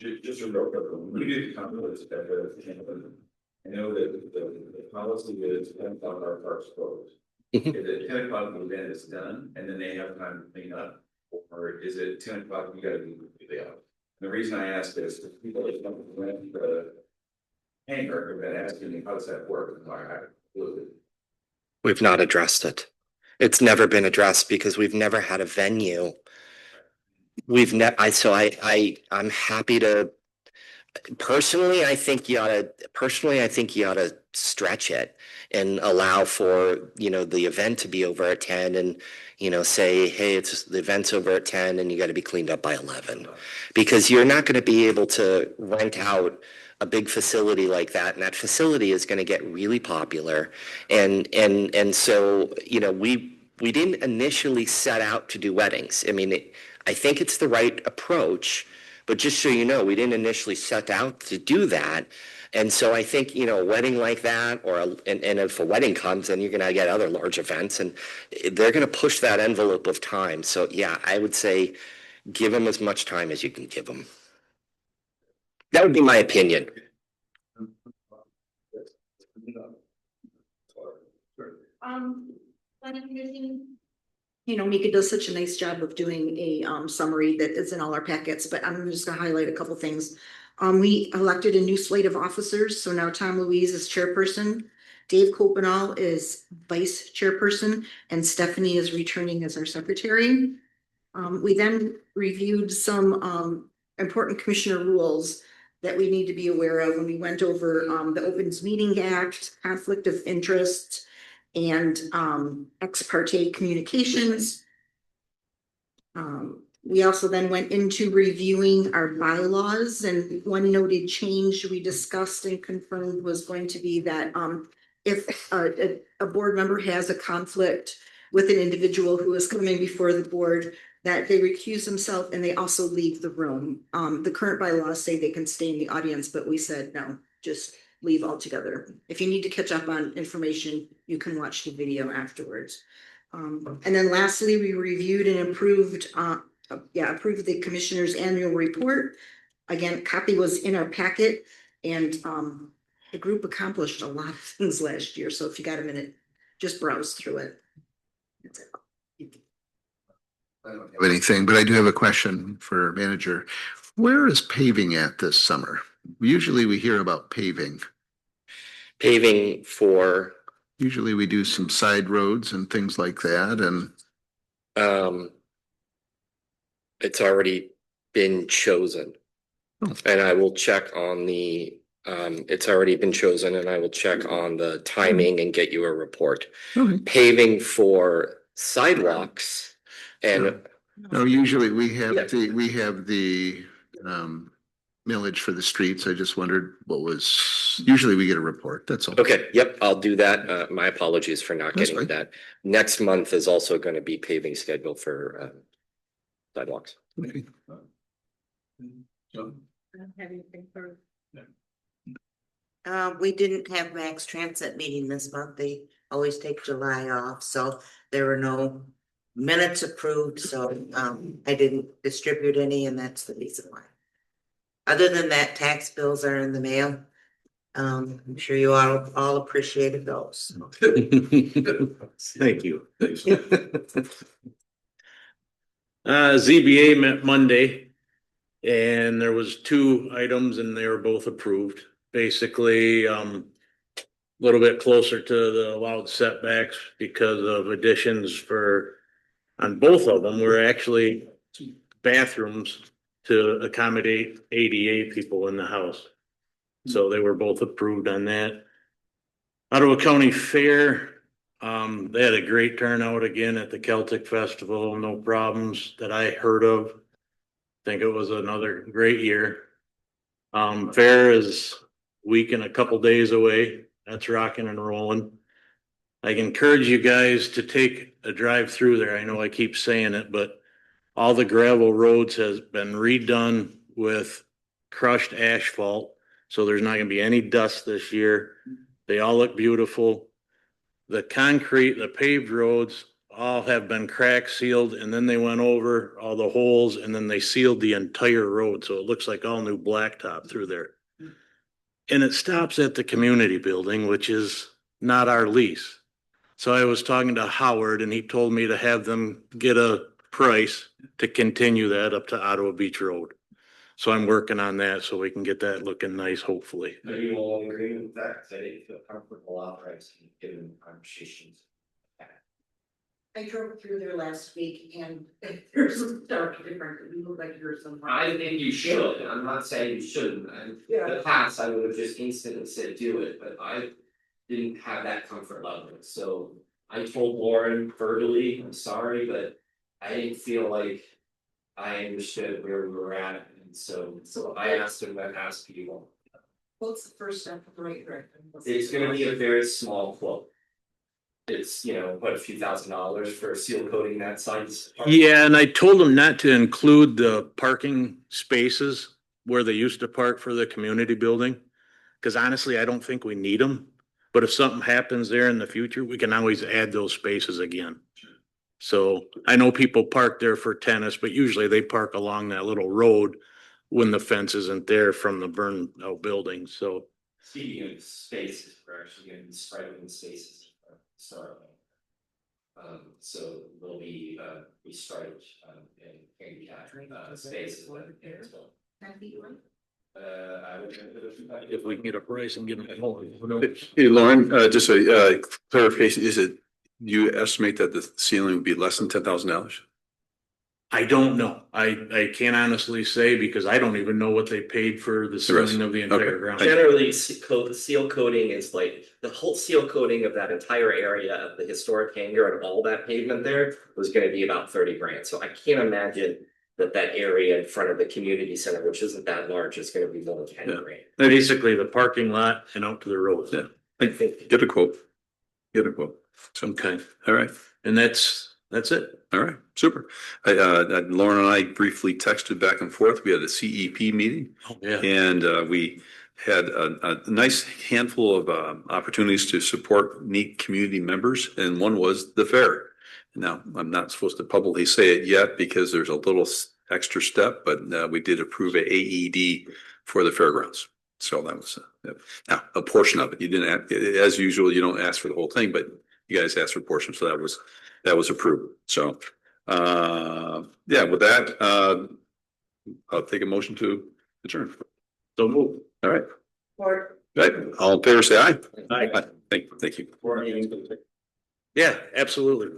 Just a real quick, we did come to this, I know that the policy is 10 o'clock our parks closed. Is it 10 o'clock the event is done and then they have time to clean up? Or is it 10 o'clock you gotta be out? The reason I ask is if people that don't rent the hangar have been asking me, how does that work? And We've not addressed it. It's never been addressed because we've never had a venue. I'm happy to, personally, I think you ought to stretch it and allow for, the event to be over at 10 and, say, hey, the event's over at 10 and you got to be cleaned up by 11. Because you're not going to be able to rent out a big facility like that, and that facility is going to get really popular. And so, we didn't initially set out to do weddings. I mean, I think it's the right approach, but just so you know, we didn't initially set out to do that. And so I think, a wedding like that, and if a wedding comes, then you're going to get other large events, and they're going to push that envelope of time. So yeah, I would say give them as much time as you can give them. That would be my opinion. Mika does such a nice job of doing a summary that is in all our packets, but I'm just gonna highlight a couple things. We elected a new slate of officers, so now Tom Louise is chairperson, Dave Copenal is vice chairperson, and Stephanie is returning as our secretary. We then reviewed some important commissioner rules that we need to be aware of when we went over the Opens Meeting Act, conflict of interest, and ex parte communications. We also then went into reviewing our bylaws, and one noted change we discussed and confirmed was going to be that if a board member has a conflict with an individual who is coming before the board, that they recuse themselves and they also leave the room. The current bylaws say they can stay in the audience, but we said no, just leave altogether. If you need to catch up on information, you can watch the video afterwards. And then lastly, we reviewed and approved the commissioner's annual report. Again, copy was in our packet, and the group accomplished a lot of things last year. So if you got a minute, just browse through it. That's it. I don't have anything, but I do have a question for manager. Where is paving at this summer? Usually we hear about paving. Paving for? Usually we do some side roads and things like that, and it's already been chosen. And I will check on it's already been chosen, and I will check on the timing and get you a report. Okay. Paving for sidewalks and. No, usually we have the millage for the streets. I just wondered usually we get a report, that's all. Okay, yep, I'll do that. My apologies for not That's getting fine. that. Next month is also going to be paving schedule for sidewalks. Okay. I don't have anything for. We didn't have Max Transit meeting this month. They always take July off, so there were no minutes approved, so I didn't distribute any, and that's the reason why. Other than that, tax bills are in the mail. I'm sure you all appreciated those. Thank you. ZBA met Monday, and there was 2 items and they were both approved. Basically, little bit closer to the allowed setbacks because of additions on both of them were actually bathrooms to accommodate ADA people in the house. So they were both approved on that. Ottawa County Fair, they had a great turnout again at the Celtic Festival, no problems that I heard of. I think it was another great year. Fair is a week and a couple days away. That's rocking and rolling. I encourage you guys to take a drive through there. I know I keep saying it, but all the gravel roads has been redone with crushed asphalt. So there's not gonna be any dust this year. They all look beautiful. The concrete, the paved roads all have been crack sealed, and then they went over all the holes, and then they sealed the entire road, so it looks like all new blacktop through there. And it stops at the community building, which is not our lease. So I was talking to Howard, and he told me to have them get a price to continue that up to Ottawa Beach Road. So I'm working on that so we can get that looking nice, hopefully. Are you all in agreement with that? 'Cause I didn't feel comfortable authorizing given the conversations. I drove through there last week and there's a dark difference. You look like you're somewhere. I think you should. I'm not saying you shouldn't. In the past, I would have just instantly said do it, but I didn't have that comfort level. So I told Lauren verbally, I'm sorry, but I didn't feel like I understood where we were at. And so I asked him, I've asked people. What's the first step in the right direction? It's gonna be a very small quote. It's, what, a few $1,000s for seal coating that size. Yeah, and I told them not to include the parking spaces where they used to park for the community building. Cause honestly, I don't think we need them, but if something happens there in the future, we can always add those spaces again. So I know people park there for tennis, but usually they park along that little road when the fence isn't there from the burned out building, so. Speaking of spaces, we're actually gonna be striping spaces. So they'll be restriped and handicap spaces as well. I would. If we can get a price and get them home. Hey, Lauren, just a clarification, you estimate that the ceiling would be less than $10,000? I don't know. I can't honestly say because I don't even know what they paid for the ceiling of the entire ground. Generally, seal coating is like the whole seal coating of that entire area of the historic hangar and all that pavement there was going to be about 30 grand. So I can't imagine that area in front of the community center, which isn't that large, is going to be more than 10 grand. Basically the parking lot and out to the road. Yeah. Get a quote. Okay. All right. And that's it. All right, super. Lauren and I briefly texted back and forth. We had a CEP meeting. Oh, yeah. And we had a nice handful of opportunities to support neat community members, and one was the fair. Now, I'm not supposed to publicly say it yet because there's a little extra step, but we did approve a AED for the fairgrounds. So that was now a portion of it. You didn't, as usual, you don't ask for the whole thing, but you guys asked for a portion, so that was approved. So yeah, with that, I'll take a motion to adjourn. So move. All right. Or Right. All in favor, say aye. Aye. Thank you. Yeah, absolutely.